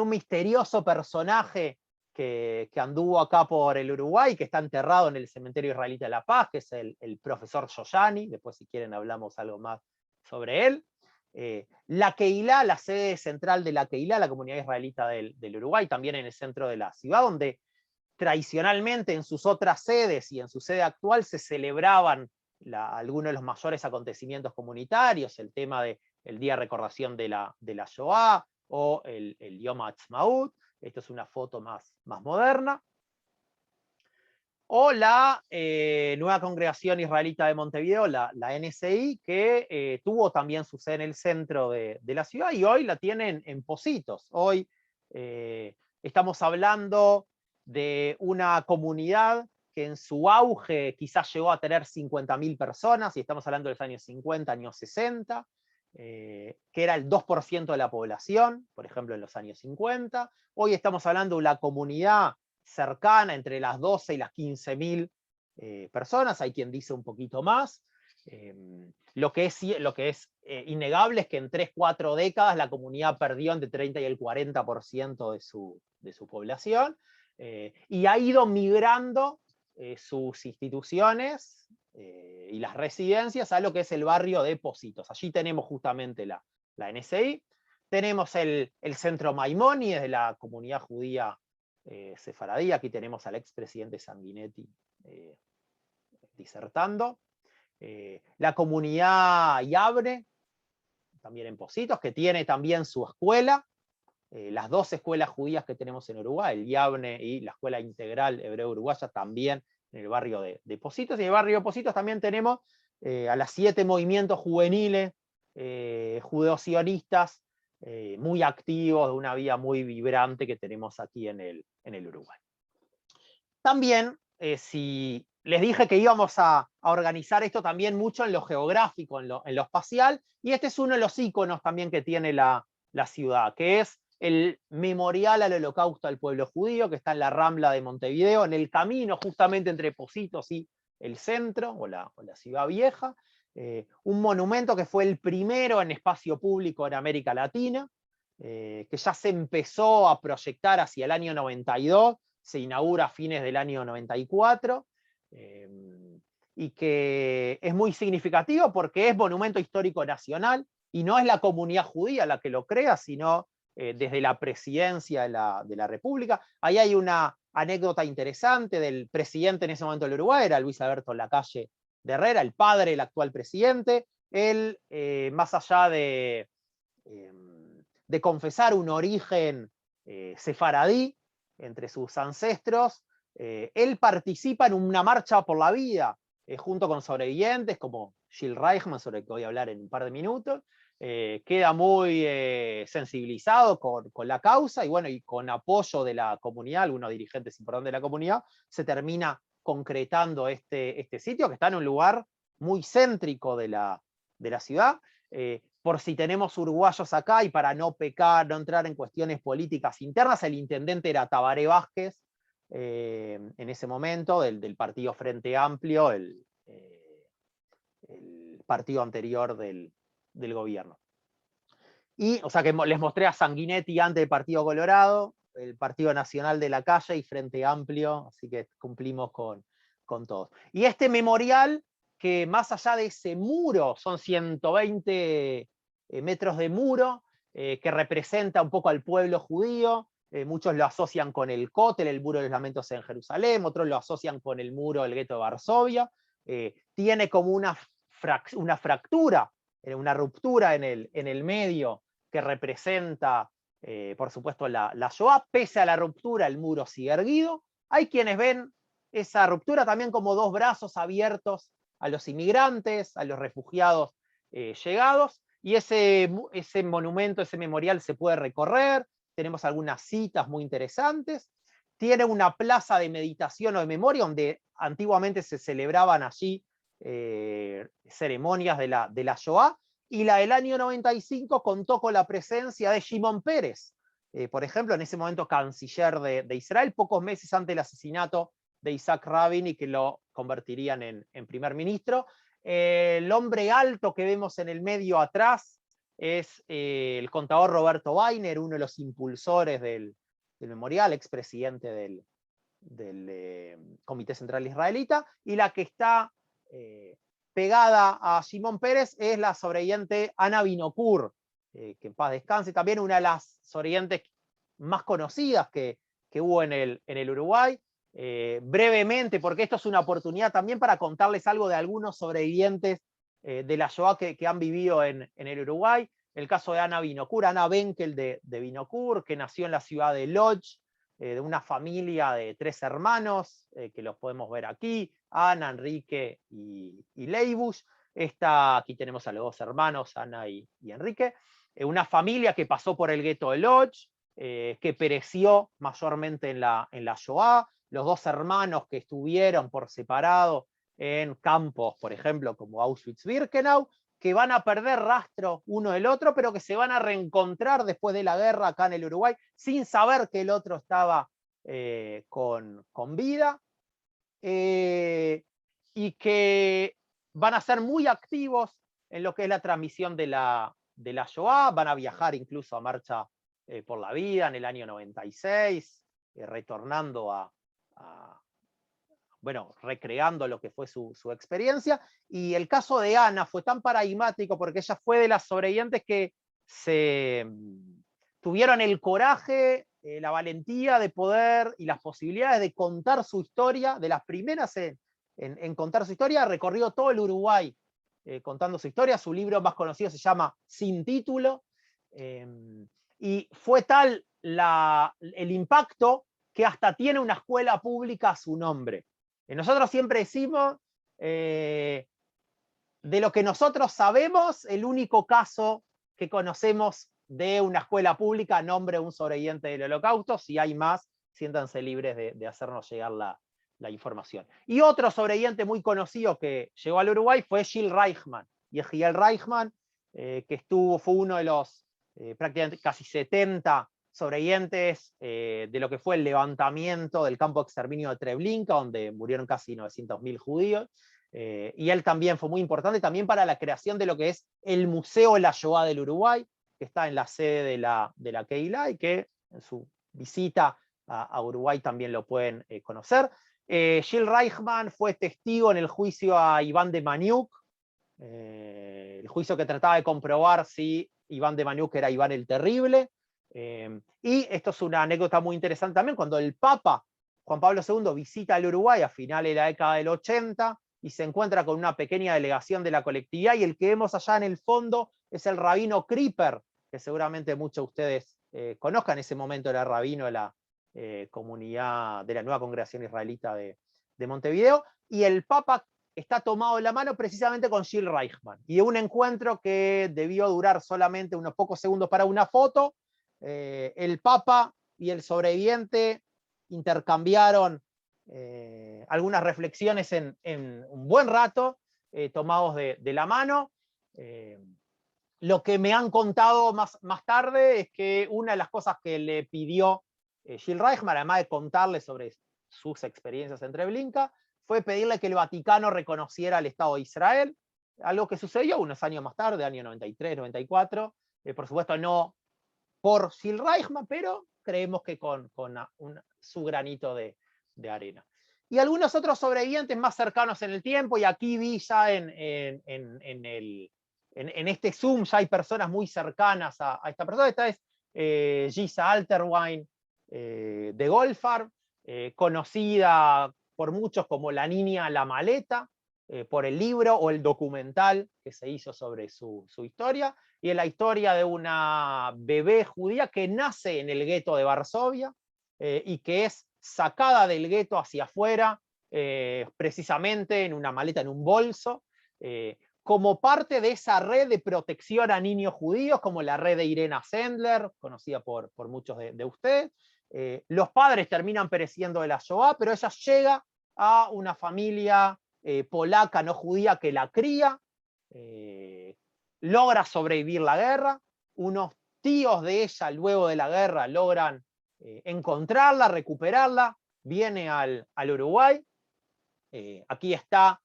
B: misterioso personaje que anduvo acá por el Uruguay, que está enterrado en el cementerio israelita de La Paz, que es el profesor Shoshani. Después, si quieren, hablamos algo más sobre él. La Keilah, la sede central de la Keilah, la comunidad israelita del Uruguay, también en el centro de la ciudad, donde tradicionalmente en sus otras sedes y en su sede actual se celebraban algunos de los mayores acontecimientos comunitarios, el tema del Día de Recordación de la Shoah o el Yom Ha'atzmaut. Esto es una foto más moderna. O la Nueva Congregación Israelita de Montevideo, la NCI, que tuvo también su sede en el centro de la ciudad, y hoy la tienen en Positos. Hoy estamos hablando de una comunidad que en su auge quizás llegó a tener 50.000 personas, y estamos hablando de los años 50, años 60, que era el 2% de la población, por ejemplo, en los años 50. Hoy estamos hablando de una comunidad cercana entre las 12 y las 15.000 personas, hay quien dice un poquito más. Lo que es innegable es que en 3-4 décadas la comunidad perdió entre 30 y el 40% de su población, y ha ido migrando sus instituciones y las residencias a lo que es el barrio de Pocitos. Allí tenemos justamente la NSI, tenemos el centro Maimónides de la comunidad judía sefaradí, aquí tenemos al expresidente Sanguinetti disertando, la comunidad Yavne, también en Pocitos, que tiene también su escuela, las 2 escuelas judías que tenemos en Uruguay, el Yavne y la Escuela Integral Hebreo Uruguaya, también en el barrio de Pocitos. Y en el barrio de Pocitos también tenemos a las 7 movimientos juveniles judeo-sionistas muy activos, de una vida muy vibrante que tenemos aquí en el Uruguay. También, si les dije que íbamos a organizar esto también mucho en lo geográfico, en lo espacial, y este es uno de los íconos también que tiene la ciudad, que es el memorial al holocausto al pueblo judío, que está en la Rambla de Montevideo, en el camino justamente entre Pocitos y el centro, o la ciudad vieja, un monumento que fue el primero en espacio público en América Latina, que ya se empezó a proyectar hacia el año 92, se inaugura a fines del año 94, y que es muy significativo porque es monumento histórico nacional, y no es la comunidad judía la que lo crea, sino desde la presidencia de la República. Ahí hay una anécdota interesante del presidente en ese momento del Uruguay, era Luis Alberto Lacalle de Herrera, el padre del actual presidente. Él, más allá de confesar un origen sefaradí entre sus ancestros, él participa en una marcha por la vida, junto con sobrevivientes como Gil Reichman, sobre el que voy a hablar en un par de minutos. Queda muy sensibilizado con la causa, y bueno, y con apoyo de la comunidad, algunos dirigentes importantes de la comunidad, se termina concretando este sitio, que está en un lugar muy céntrico de la ciudad. Por si tenemos uruguayos acá, y para no pecar, no entrar en cuestiones políticas internas, el intendente era Tabaré Vázquez, en ese momento, del partido Frente Amplio, el partido anterior del gobierno. Y, o sea, que les mostré a Sanguinetti antes del Partido Colorado, el Partido Nacional de la Calle y Frente Amplio, así que cumplimos con todos. Y este memorial, que más allá de ese muro, son 120 metros de muro, que representa un poco al pueblo judío. Muchos lo asocian con el Cótel, el muro de los lamentos en Jerusalén, otros lo asocian con el muro del gueto de Varsovia. Tiene como una fractura, una ruptura en el medio, que representa, por supuesto, la Shoah. Pese a la ruptura, el muro sigue erguido. Hay quienes ven esa ruptura también como 2 brazos abiertos a los inmigrantes, a los refugiados llegados, y ese monumento, ese memorial se puede recorrer. Tenemos algunas citas muy interesantes. Tiene una plaza de meditación o de memoria, donde antiguamente se celebraban allí ceremonias de la Shoah, y la del año 95 contó con la presencia de Shimon Peres, por ejemplo, en ese momento canciller de Israel, pocos meses antes del asesinato de Isaac Rabin, y que lo convertirían en primer ministro. El hombre alto que vemos en el medio atrás es el contador Roberto Weiner, uno de los impulsores del memorial, expresidente del Comité Central Israelita, y la que está pegada a Shimon Peres es la sobreviviente Ana Vinokur, que en paz descanse, también una de las sobrevivientes más conocidas que hubo en el Uruguay. Brevemente, porque esto es una oportunidad también para contarles algo de algunos sobrevivientes de la Shoah que han vivido en el Uruguay. El caso de Ana Vinokur, Ana Benkel de Vinokur, que nació en la ciudad de Lodz, de una familia de 3 hermanos, que los podemos ver aquí, Ana, Enrique y Leibush. Aquí tenemos a los 2 hermanos, Ana y Enrique. Una familia que pasó por el gueto de Lodz, que pereció mayormente en la Shoah. Los 2 hermanos que estuvieron por separado en campos, por ejemplo, como Auschwitz-Birkenau, que van a perder rastro uno del otro, pero que se van a reencontrar después de la guerra acá en el Uruguay, sin saber que el otro estaba con vida, y que van a ser muy activos en lo que es la transmisión de la Shoah. Van a viajar incluso a Marcha por la Vida en el año 96, retornando bueno, recreando lo que fue su experiencia. Y el caso de Ana fue tan paradigmático porque ella fue de las sobrevivientes que tuvieron el coraje, la valentía de poder y las posibilidades de contar su historia, de las primeras en contar su historia. Recorrió todo el Uruguay contando su historia. Su libro más conocido se llama Sin Título. Y fue tal el impacto que hasta tiene una escuela pública a su nombre. Nosotros siempre decimos, de lo que nosotros sabemos, el único caso que conocemos de una escuela pública a nombre de un sobreviviente del Holocausto. Si hay más, siéntanse libres de hacernos llegar la información. Y otro sobreviviente muy conocido que llegó al Uruguay fue Gil Reichman. Y Gil Reichman, que fue uno de los prácticamente casi 70 sobrevivientes de lo que fue el levantamiento del campo de exterminio de Treblinka, donde murieron casi 900.000 judíos. Y él también fue muy importante también para la creación de lo que es el Museo de la Shoah del Uruguay, que está en la sede de la Keilah, y que en su visita a Uruguay también lo pueden conocer. Gil Reichman fue testigo en el juicio a Iván de Maniuk, el juicio que trataba de comprobar si Iván de Maniuk era Iván el Terrible. Y esto es una anécdota muy interesante también, cuando el Papa Juan Pablo II visita el Uruguay a finales de la década del 80 y se encuentra con una pequeña delegación de la colectividad, y el que vemos allá en el fondo es el rabino Kriper, que seguramente muchos de ustedes conozcan. En ese momento era rabino de la comunidad de la nueva congregación israelita de Montevideo, y el Papa está tomado de la mano precisamente con Gil Reichman, y de un encuentro que debió durar solamente unos pocos segundos para una foto, el Papa y el sobreviviente intercambiaron algunas reflexiones en un buen rato, tomados de la mano. Lo que me han contado más tarde es que una de las cosas que le pidió Gil Reichman, además de contarle sobre sus experiencias en Treblinka, fue pedirle que el Vaticano reconociera el Estado de Israel, algo que sucedió unos años más tarde, año 93, 94, por supuesto no por Gil Reichman, pero creemos que con su granito de arena. Y algunos otros sobrevivientes más cercanos en el tiempo, y aquí vi ya en este Zoom, ya hay personas muy cercanas a esta persona. Esta es Gisa Alterwein de Goldfarb, conocida por muchos como la niña La Maleta, por el libro o el documental que se hizo sobre su historia, y es la historia de una bebé judía que nace en el gueto de Varsovia y que es sacada del gueto hacia afuera, precisamente en una maleta, en un bolso, como parte de esa red de protección a niños judíos, como la red de Irena Sendler, conocida por muchos de ustedes. Los padres terminan pereciendo de la Shoah, pero ella llega a una familia polaca no judía que la cría, logra sobrevivir la guerra. Unos tíos de ella luego de la guerra logran encontrarla, recuperarla, viene al Uruguay, aquí está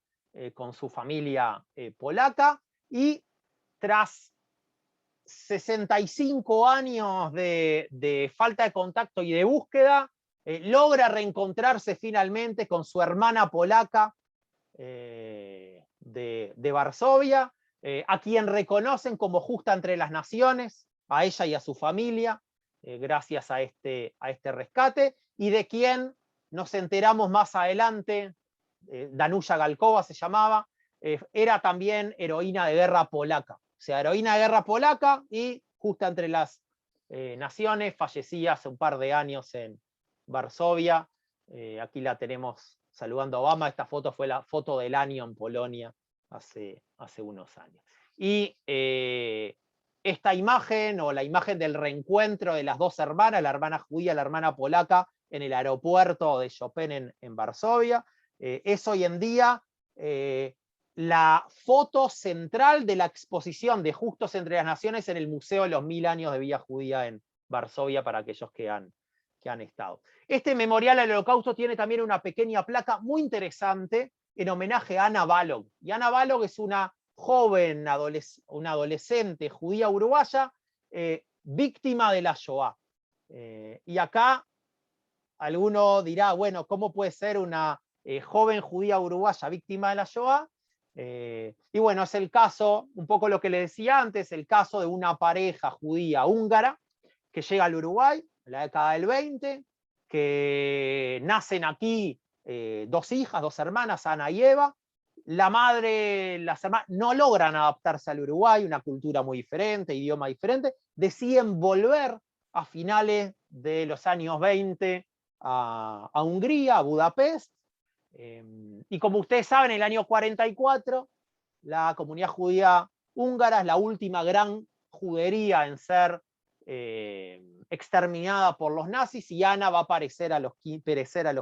B: con su familia polaca, y tras 65 años de falta de contacto y de búsqueda, logra reencontrarse finalmente con su hermana polaca de Varsovia, a quien reconocen como justa entre las naciones, a ella y a su familia, gracias a este rescate, y de quien nos enteramos más adelante, Danusia Galkova se llamaba, era también heroína de guerra polaca. O sea, heroína de guerra polaca y justa entre las naciones, fallecía hace un par de años en Varsovia. Aquí la tenemos saludando a Obama. Esta foto fue la foto del año en Polonia hace unos años. Y esta imagen, o la imagen del reencuentro de las dos hermanas, la hermana judía y la hermana polaca, en el aeropuerto de Chopin en Varsovia, es hoy en día la foto central de la exposición de Justos entre las Naciones en el Museo de los 1000 años de vida judía en Varsovia, para aquellos que han estado. Este memorial al Holocausto tiene también una pequeña placa muy interesante en homenaje a Ana Balog. Y Ana Balog es una joven, una adolescente judía uruguaya, víctima de la Shoah. Y acá alguno dirá, bueno, ¿cómo puede ser una joven judía uruguaya víctima de la Shoah? Y bueno, es el caso, un poco lo que le decía antes, el caso de una pareja judía húngara que llega al Uruguay en la década del 20, que nacen aquí dos hijas, dos hermanas, Ana y Eva. La madre, las hermanas no logran adaptarse al Uruguay, una cultura muy diferente, idioma diferente, deciden volver a finales de los años 20 a Hungría, a Budapest. Y como ustedes saben, en el año 44, la comunidad judía húngara es la última gran judería en ser exterminada por los nazis, y Ana va a perecer a los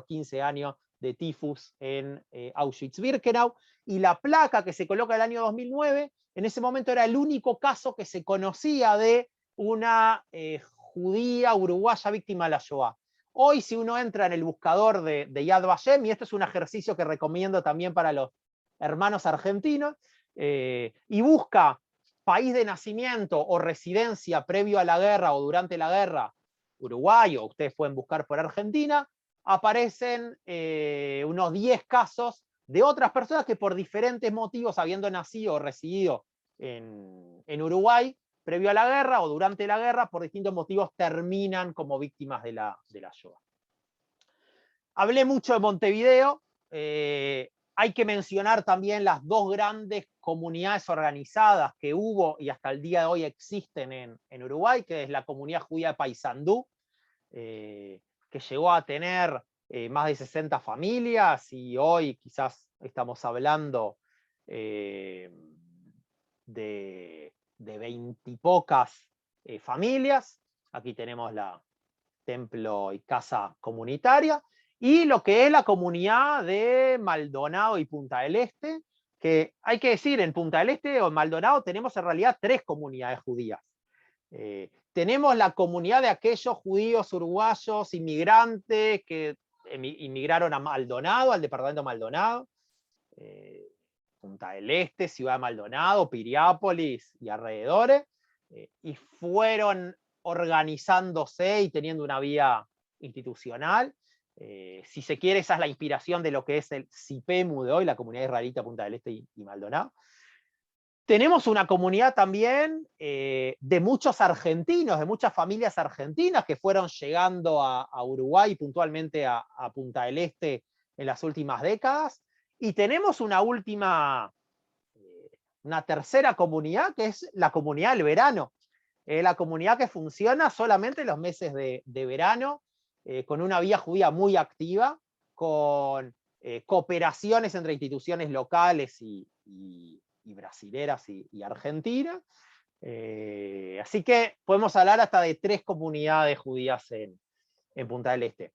B: 15 años de tifus en Auschwitz-Birkenau. Y la placa que se coloca en el año 2009, en ese momento era el único caso que se conocía de una judía uruguaya víctima de la Shoah. Hoy, si uno entra en el buscador de Yad Vashem, y esto es un ejercicio que recomiendo también para los hermanos argentinos, y busca país de nacimiento o residencia previo a la guerra o durante la guerra, Uruguay, o ustedes pueden buscar por Argentina, aparecen unos 10 casos de otras personas que por diferentes motivos, habiendo nacido o residido en Uruguay, previo a la guerra o durante la guerra, por distintos motivos terminan como víctimas de la Shoah. Hablé mucho de Montevideo. Hay que mencionar también las dos grandes comunidades organizadas que hubo y hasta el día de hoy existen en Uruguay, que es la comunidad judía de Paysandú, que llegó a tener más de 60 familias, y hoy quizás estamos hablando de 20 y pocas familias. Aquí tenemos la templo y casa comunitaria, y lo que es la comunidad de Maldonado y Punta del Este, que hay que decir, en Punta del Este o en Maldonado tenemos en realidad 3 comunidades judías. Tenemos la comunidad de aquellos judíos uruguayos inmigrantes que inmigraron a Maldonado, al departamento de Maldonado, Punta del Este, Ciudad de Maldonado, Piriápolis y alrededores, y fueron organizándose y teniendo una vía institucional. Si se quiere, esa es la inspiración de lo que es el CIPEMU de hoy, la comunidad israelita Punta del Este y Maldonado. Tenemos una comunidad también de muchos argentinos, de muchas familias argentinas que fueron llegando a Uruguay, puntualmente a Punta del Este en las últimas décadas. Y tenemos una tercera comunidad, que es la comunidad del verano. La comunidad que funciona solamente en los meses de verano, con una vía judía muy activa, con cooperaciones entre instituciones locales y brasileras y argentinas. Así que podemos hablar hasta de 3 comunidades judías en Punta del Este.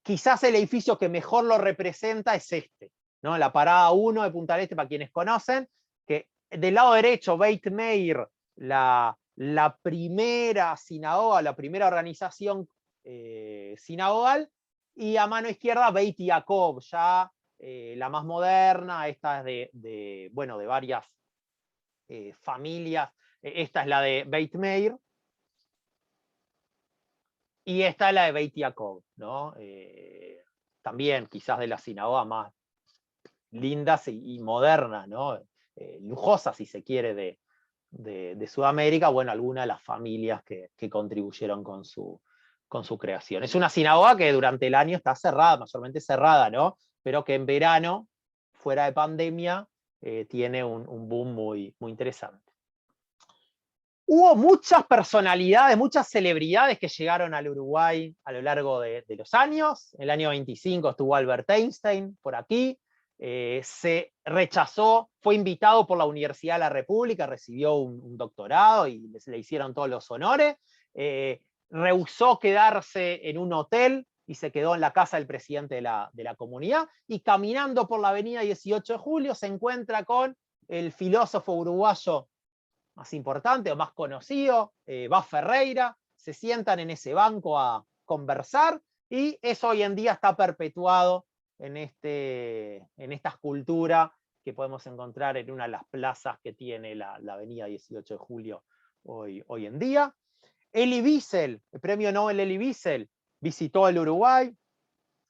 B: Quizás el edificio que mejor lo representa es este, ¿no? La parada 1 de Punta del Este, para quienes conocen, que del lado derecho, Beit Meir, la primera sinagoga, la primera organización sinagogal, y a mano izquierda Beit Yaakov, ya la más moderna. Esta es de varias familias. Esta es la de Beit Meir, y esta es la de Beit Yaakov, ¿no? También quizás de las sinagogas más lindas y modernas, ¿no? Lujosas, si se quiere, de Sudamérica. Bueno, algunas de las familias que contribuyeron con su creación. Es una sinagoga que durante el año está cerrada, mayormente cerrada, ¿no? Pero que en verano, fuera de pandemia, tiene un boom muy, muy interesante. Hubo muchas personalidades, muchas celebridades que llegaron al Uruguay a lo largo de los años. En el año 25 estuvo Albert Einstein por aquí. Se rechazó, fue invitado por la Universidad de la República, recibió un doctorado y le hicieron todos los honores. Rehusó quedarse en un hotel y se quedó en la casa del presidente de la comunidad, y caminando por la avenida 18 de Julio se encuentra con el filósofo uruguayo más importante o más conocido, Bas Ferreira. Se sientan en ese banco a conversar, y eso hoy en día está perpetuado en esta escultura que podemos encontrar en una de las plazas que tiene la avenida 18 de Julio hoy en día. Elie Wiesel, el premio Nobel Elie Wiesel, visitó el Uruguay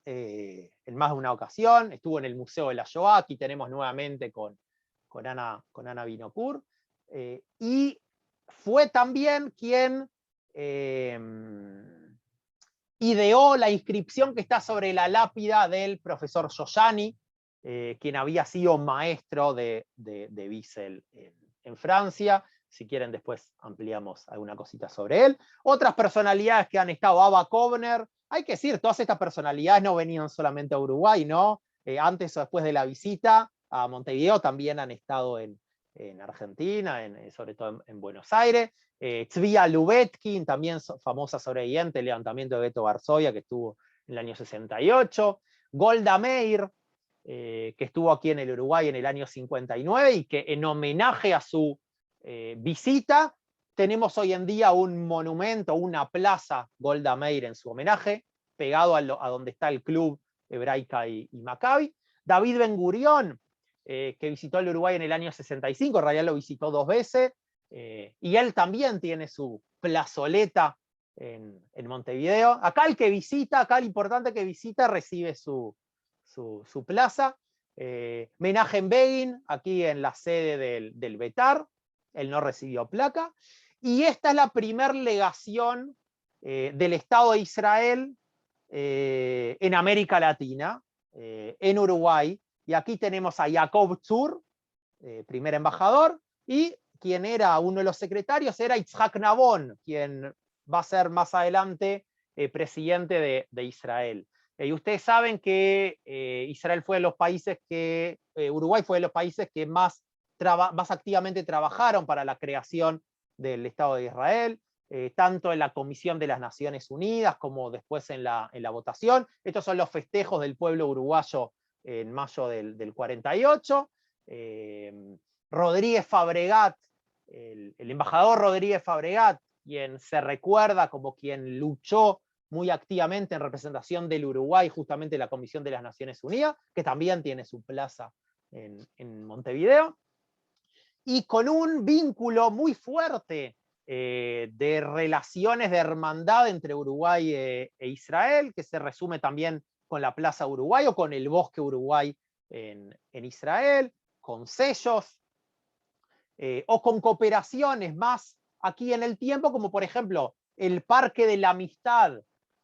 B: en más de una ocasión, estuvo en el Museo de la Shoah, aquí tenemos nuevamente con Ana Vinocourt, y fue también quien ideó la inscripción que está sobre la lápida del profesor Giuliani, quien había sido maestro de Wiesel en Francia. Si quieren después ampliamos alguna cosita sobre él. Otras personalidades que han estado, Ava Kovner, hay que decir, todas estas personalidades no venían solamente a Uruguay, ¿no? Antes o después de la visita a Montevideo también han estado en Argentina, sobre todo en Buenos Aires. Zviya Lubetkin, también famosa sobreviviente del levantamiento de Beto Varsovia, que estuvo en el año 68. Golda Meir, que estuvo aquí en el Uruguay en el año 59 y que en homenaje a su visita tenemos hoy en día un monumento, una plaza Golda Meir en su homenaje, pegado a donde está el club Hebraica y Maccabi. David Ben Gurión, que visitó el Uruguay en el año 65, en realidad lo visitó 2 veces, y él también tiene su plazoleta en Montevideo. Acá el que visita, acá el importante que visita recibe su plaza. Menachem Begin, aquí en la sede del Betar, él no recibió placa. Y esta es la primera legación del Estado de Israel en América Latina, en Uruguay. Y aquí tenemos a Jacob Tzur, primer embajador, y quien era uno de los secretarios era Itzhak Nabon, quien va a ser más adelante presidente de Israel. Y ustedes saben que Israel fue de los países que, Uruguay fue de los países que más activamente trabajaron para la creación del Estado de Israel, tanto en la Comisión de las Naciones Unidas como después en la votación. Estos son los festejos del pueblo uruguayo en mayo del 48. Rodríguez Fabregat, el embajador Rodríguez Fabregat, quien se recuerda como quien luchó muy activamente en representación del Uruguay, justamente en la Comisión de las Naciones Unidas, que también tiene su plaza en Montevideo, y con un vínculo muy fuerte de relaciones de hermandad entre Uruguay e Israel, que se resume también con la Plaza Uruguay o con el Bosque Uruguay en Israel, con sellos, o con cooperaciones más aquí en el tiempo, como por ejemplo el Parque de la Amistad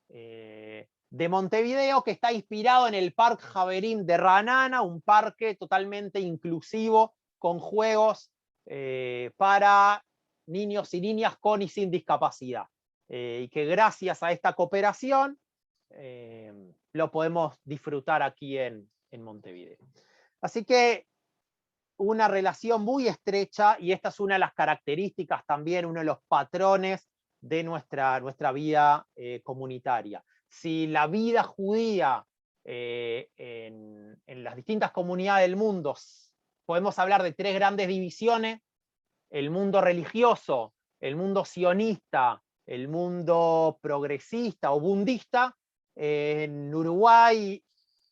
B: de Montevideo, que está inspirado en el Parque Javerín de Ranana, un parque totalmente inclusivo, con juegos para niños y niñas con y sin discapacidad. Y que gracias a esta cooperación lo podemos disfrutar aquí en Montevideo. Así que una relación muy estrecha, y esta es una de las características también, uno de los patrones de nuestra vida comunitaria. Si la vida judía en las distintas comunidades del mundo, podemos hablar de 3 grandes divisiones: el mundo religioso, el mundo sionista, el mundo progresista o bundista. En Uruguay,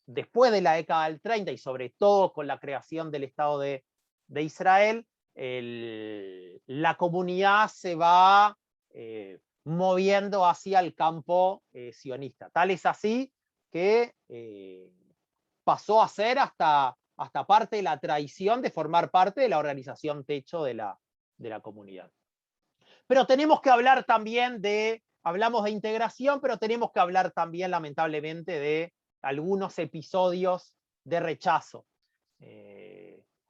B: después de la década del 30 y sobre todo con la creación del Estado de Israel, la comunidad se va moviendo hacia el campo sionista. Tal es así que pasó a ser hasta parte de la tradición de formar parte de la organización techo de la comunidad. Pero tenemos que hablar también hablamos de integración, pero tenemos que hablar también, lamentablemente, de algunos episodios de rechazo.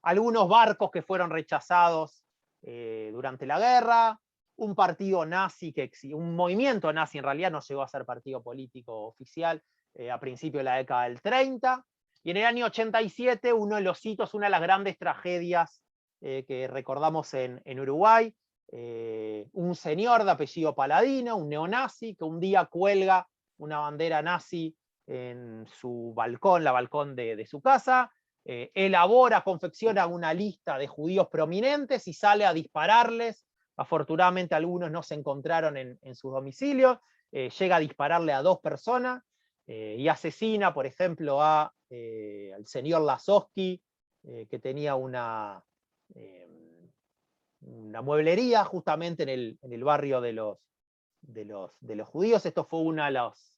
B: Algunos barcos que fueron rechazados durante la guerra, un partido nazi, un movimiento nazi, en realidad no llegó a ser partido político oficial a principios de la década del 30, y en el año 87 uno de los hitos, una de las grandes tragedias que recordamos en Uruguay, un señor de apellido Paladino, un neonazi, que un día cuelga una bandera nazi en su balcón, la balcón de su casa, elabora, confecciona una lista de judíos prominentes y sale a dispararles. Afortunadamente algunos no se encontraron en sus domicilios, llega a dispararle a 2 personas y asesina, por ejemplo, al señor Lasowski, que tenía una mueblería justamente en el barrio de los judíos. Esto fue uno de los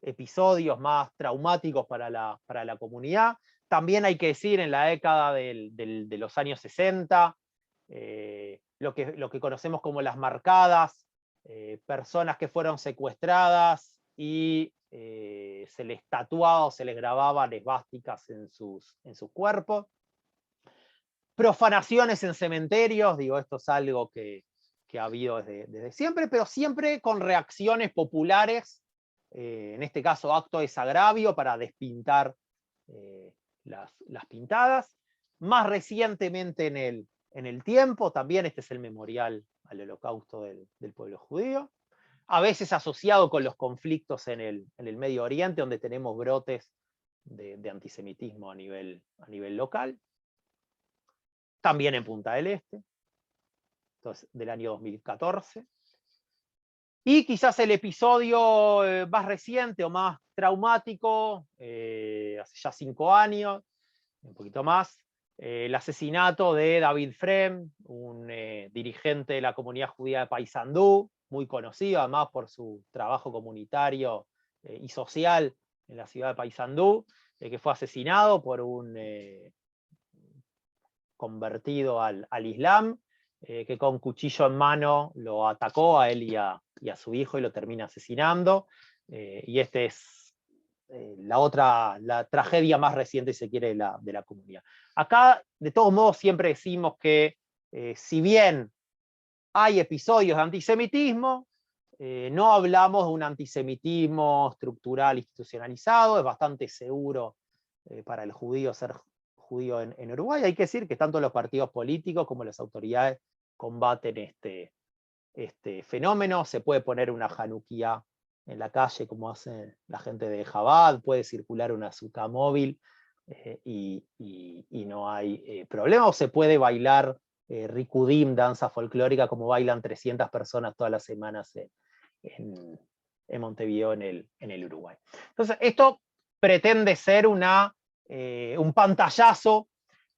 B: episodios más traumáticos para la comunidad. También hay que decir, en la década de los años 60, lo que conocemos como las marcadas, personas que fueron secuestradas y se les tatuaba o se les grababan esvásticas en sus cuerpos. Profanaciones en cementerios, digo, esto es algo que ha habido desde siempre, pero siempre con reacciones populares, en este caso acto de desagravio para despintar las pintadas. Más recientemente en el tiempo, también este es el memorial al holocausto del pueblo judío, a veces asociado con los conflictos en el Medio Oriente, donde tenemos brotes de antisemitismo a nivel local. También en Punta del Este, entonces, del año 2014. Y quizás el episodio más reciente o más traumático, hace ya 5 años, un poquito más, el asesinato de David Frem, un dirigente de la comunidad judía de Paysandú, muy conocido además por su trabajo comunitario y social en la ciudad de Paysandú, que fue asesinado por un convertido al Islam, que con cuchillo en mano lo atacó a él y a su hijo y lo termina asesinando. Y esta es la tragedia más reciente, si se quiere, de la comunidad. Acá, de todos modos, siempre decimos que si bien hay episodios de antisemitismo, no hablamos de un antisemitismo estructural, institucionalizado. Es bastante seguro para el judío ser judío en Uruguay. Hay que decir que tanto los partidos políticos como las autoridades combaten este fenómeno. Se puede poner una januquía en la calle como hace la gente de Jabad, puede circular una azúcar móvil y no hay problema, o se puede bailar Rikudim, danza folclórica, como bailan 300 personas todas las semanas en Montevideo, en el Uruguay. Entonces, esto pretende ser un pantallazo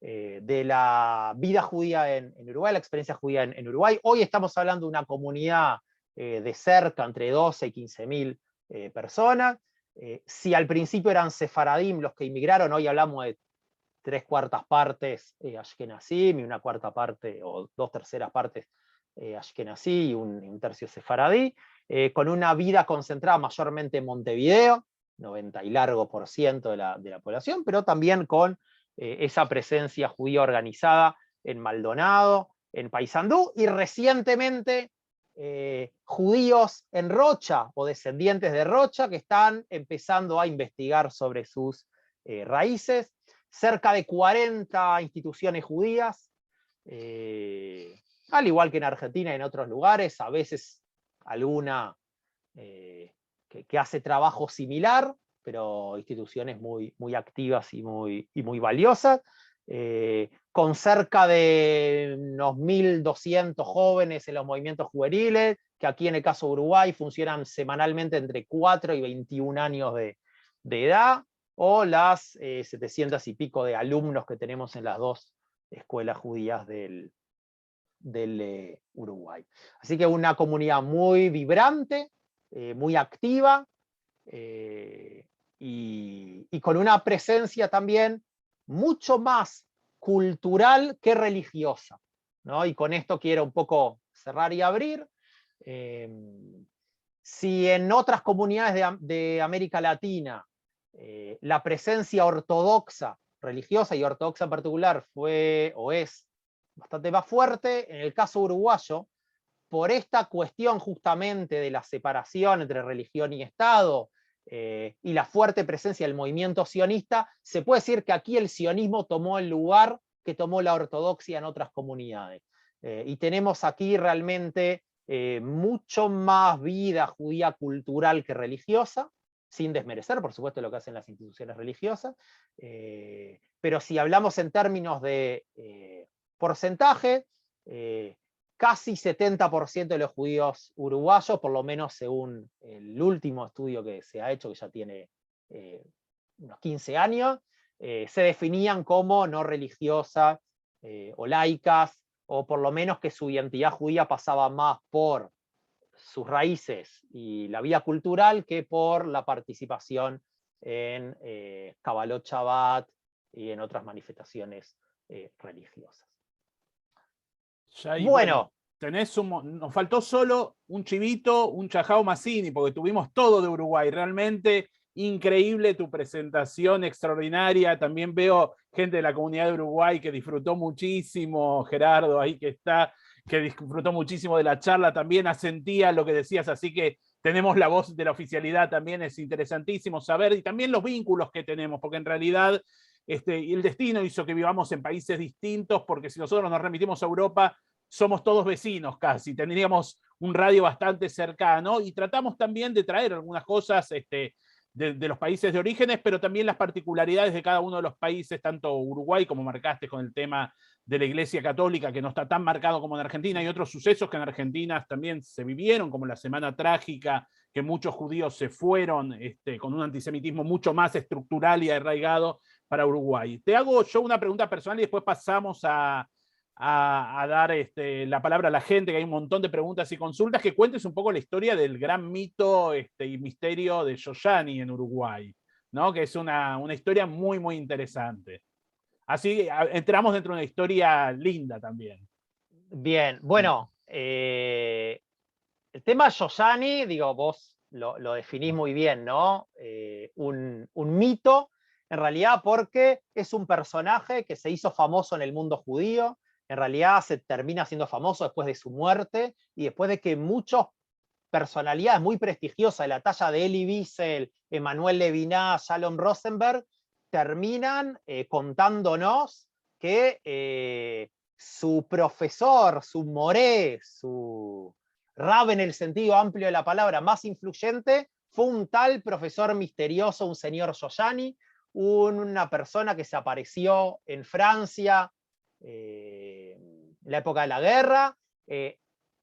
B: de la vida judía en Uruguay, la experiencia judía en Uruguay. Hoy estamos hablando de una comunidad de cerca entre 12 y 15.000 personas. Si al principio eran sefaradim los que inmigraron, hoy hablamos de 3/4 partes ashkenazim y 1/4 parte o 2/3 partes ashkenazí y un tercio sefaradí, con una vida concentrada mayormente en Montevideo, 90 y largo % de la población, pero también con esa presencia judía organizada en Maldonado, en Paysandú, y recientemente judíos en Rocha o descendientes de Rocha que están empezando a investigar sobre sus raíces. Cerca de 40 instituciones judías, al igual que en Argentina y en otros lugares, a veces alguna que hace trabajo similar, pero instituciones muy activas y muy valiosas, con cerca de unos 1.200 jóvenes en los movimientos juveniles, que aquí en el caso de Uruguay funcionan semanalmente entre 4 y 21 años de edad, o las 700 y pico de alumnos que tenemos en las 2 escuelas judías del Uruguay. Así que una comunidad muy vibrante, muy activa, y con una presencia también mucho más cultural que religiosa, ¿no? Y con esto quiero un poco cerrar y abrir. Si en otras comunidades de América Latina la presencia ortodoxa, religiosa y ortodoxa en particular, fue o es bastante más fuerte, en el caso uruguayo, por esta cuestión justamente de la separación entre religión y Estado, y la fuerte presencia del movimiento sionista, se puede decir que aquí el sionismo tomó el lugar que tomó la ortodoxia en otras comunidades. Y tenemos aquí realmente mucho más vida judía cultural que religiosa, sin desmerecer, por supuesto, lo que hacen las instituciones religiosas, pero si hablamos en términos de porcentaje, casi 70% de los judíos uruguayos, por lo menos según el último estudio que se ha hecho, que ya tiene unos 15 años, se definían como no religiosas o laicas, o por lo menos que su identidad judía pasaba más por sus raíces y la vida cultural que por la participación en Kabbalot Shabbat y en otras manifestaciones religiosas.
A: Jay,
B: Bueno,
A: nos faltó solo un chivito, un Chajao Massini, porque tuvimos todo de Uruguay. Realmente increíble tu presentación, extraordinaria. También veo gente de la comunidad de Uruguay que disfrutó muchísimo, Gerardo ahí que está, que disfrutó muchísimo de la charla, también asentía lo que decías, así que tenemos la voz de la oficialidad, también es interesantísimo saber, y también los vínculos que tenemos, porque en realidad el destino hizo que vivamos en países distintos, porque si nosotros nos remitimos a Europa, somos todos vecinos casi, tendríamos un radio bastante cercano, y tratamos también de traer algunas cosas de los países de orígenes, pero también las particularidades de cada uno de los países, tanto Uruguay, como marcaste con el tema de la Iglesia Católica, que no está tan marcado como en Argentina, y otros sucesos que en Argentina también se vivieron, como la Semana Trágica, que muchos judíos se fueron con un antisemitismo mucho más estructural y arraigado para Uruguay. Te hago yo una pregunta personal y después pasamos a dar la palabra a la gente, que hay un montón de preguntas y consultas, que cuentes un poco la historia del gran mito y misterio de Shoshani en Uruguay, ¿no? Que es una historia muy, muy interesante. Así entramos dentro de una historia linda también.
B: bien, bueno, el tema Shoshani, digo, vos lo definís muy bien, ¿no? Un mito, en realidad, porque es un personaje que se hizo famoso en el mundo judío, en realidad se termina siendo famoso después de su muerte y después de que muchas personalidades muy prestigiosas de la talla de Elie Wiesel, Emanuel Levinas, Shalom Rosenberg, terminan contándonos que su profesor, su moré, su rab en el sentido amplio de la palabra más influyente, fue un tal profesor misterioso, un señor Shoshani, una persona que se apareció en Francia en la época de la guerra,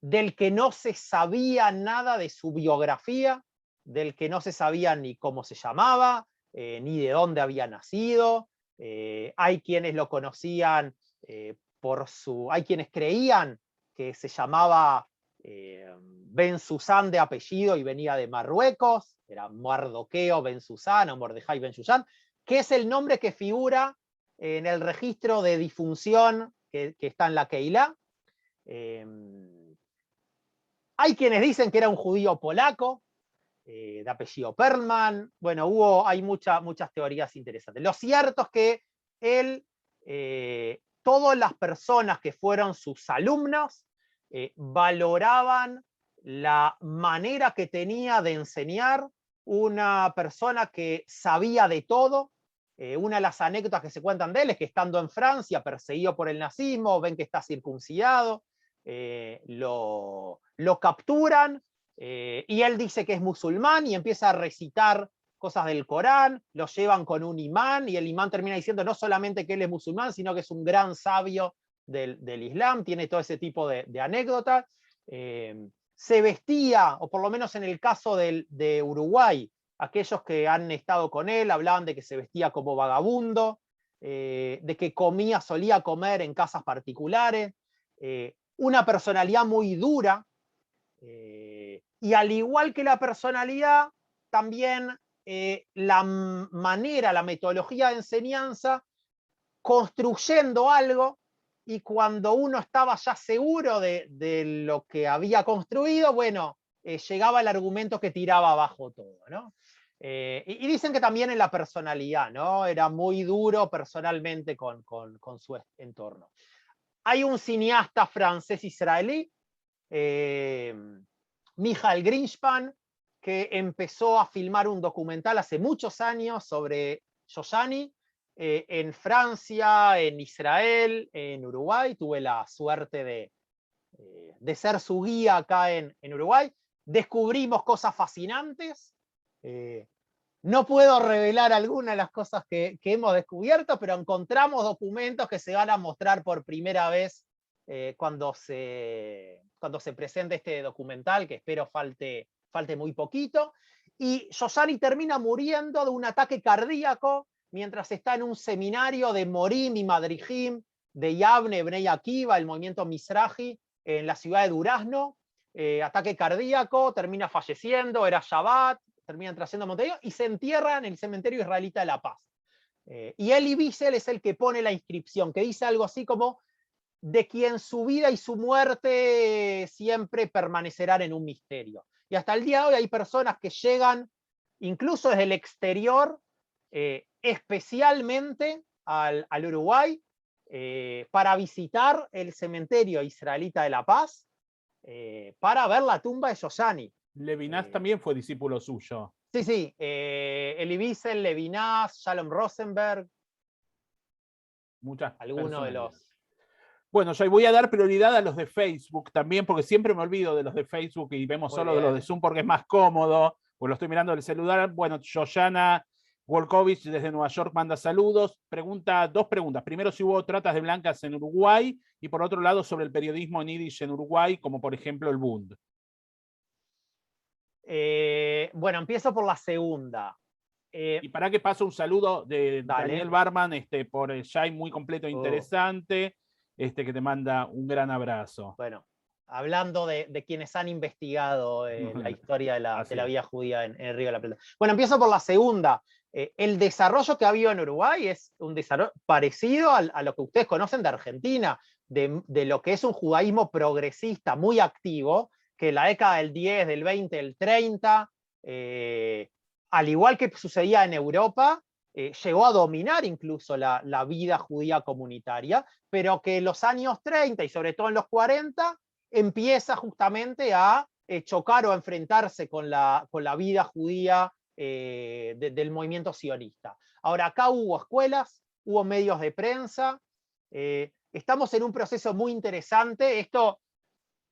B: del que no se sabía nada de su biografía, del que no se sabía ni cómo se llamaba, ni de dónde había nacido. Hay quienes lo conocían hay quienes creían que se llamaba Ben Susán de apellido y venía de Marruecos, era Mardoqueo Ben Susán o Mordejai Ben Susán, que es el nombre que figura en el registro de difunción que está en la Keilah. Hay quienes dicen que era un judío polaco, de apellido Perlman. Bueno, hay muchas teorías interesantes. Lo cierto es que él, todas las personas que fueron sus alumnos, valoraban la manera que tenía de enseñar, una persona que sabía de todo. Una de las anécdotas que se cuentan de él es que estando en Francia, perseguido por el nazismo, ven que está circuncidado, lo capturan, y él dice que es musulmán y empieza a recitar cosas del Corán, lo llevan con un imán y el imán termina diciendo no solamente que él es musulmán, sino que es un gran sabio del Islam, tiene todo ese tipo de anécdotas. Se vestía, o por lo menos en el caso de Uruguay, aquellos que han estado con él hablaban de que se vestía como vagabundo, de que solía comer en casas particulares, una personalidad muy dura, y al igual que la personalidad, también la manera, la metodología de enseñanza, construyendo algo, y cuando uno estaba ya seguro de lo que había construido, bueno, llegaba el argumento que tiraba abajo todo, ¿no? Y dicen que también en la personalidad, ¿no? Era muy duro personalmente con su entorno. Hay un cineasta francés-israelí, Michael Greenspan, que empezó a filmar un documental hace muchos años sobre Shoshani, en Francia, en Israel, en Uruguay. Tuve la suerte de ser su guía acá en Uruguay. Descubrimos cosas fascinantes. No puedo revelar algunas de las cosas que hemos descubierto, pero encontramos documentos que se van a mostrar por primera vez cuando se presente este documental, que espero falte muy poquito. Y Shoshani termina muriendo de un ataque cardíaco mientras está en un seminario de Morim y Madrijim, de Yavne, Bnei Akiva, el movimiento Mizrahi, en la ciudad de Durazno, ataque cardíaco, termina falleciendo, era Shabbat, termina trascendiendo a Montevideo y se entierra en el cementerio israelita de La Paz. Y Elie Wiesel es el que pone la inscripción, que dice algo así como: de quien su vida y su muerte siempre permanecerán en un misterio. Y hasta el día de hoy hay personas que llegan, incluso desde el exterior, especialmente al Uruguay, para visitar el cementerio israelita de La Paz, para ver la tumba de Shoshani.
A: Levinas también fue discípulo suyo.
B: Sí, sí, Elie Wiesel, Levinas, Shalom Rosenberg,
A: Muchas
B: algunos de los...
A: Bueno, yo voy a dar prioridad a los de Facebook también, porque siempre me olvido de los de Facebook y vemos
B: Muy
A: solo
B: bien.
A: de los de Zoom porque es más cómodo, pues lo estoy mirando del celular. Bueno, Joyana Volkovich desde Nueva York manda saludos. Dos preguntas. Primero, si hubo tratas de blancas en Uruguay, y por otro lado, sobre el periodismo en Yiddish en Uruguay, como por ejemplo el Bund.
B: Bueno, empiezo por la segunda.
A: Y para que pase un saludo de
B: Dale.
A: Daniel Barman por el Shai muy completo e interesante, que te manda un gran abrazo.
B: Bueno, hablando de quienes han investigado la historia de la vida judía en el Río de la Plata. Bueno, empiezo por la segunda. El desarrollo que ha habido en Uruguay es un desarrollo parecido a lo que ustedes conocen de Argentina, de lo que es un judaísmo progresista muy activo, que en la década del 10, del 20, del 30, al igual que sucedía en Europa, llegó a dominar incluso la vida judía comunitaria, pero que en los años 30 y sobre todo en los 40 empieza justamente a chocar o a enfrentarse con la vida judía del movimiento sionista. Ahora, acá hubo escuelas, hubo medios de prensa, estamos en un proceso muy interesante. Esto,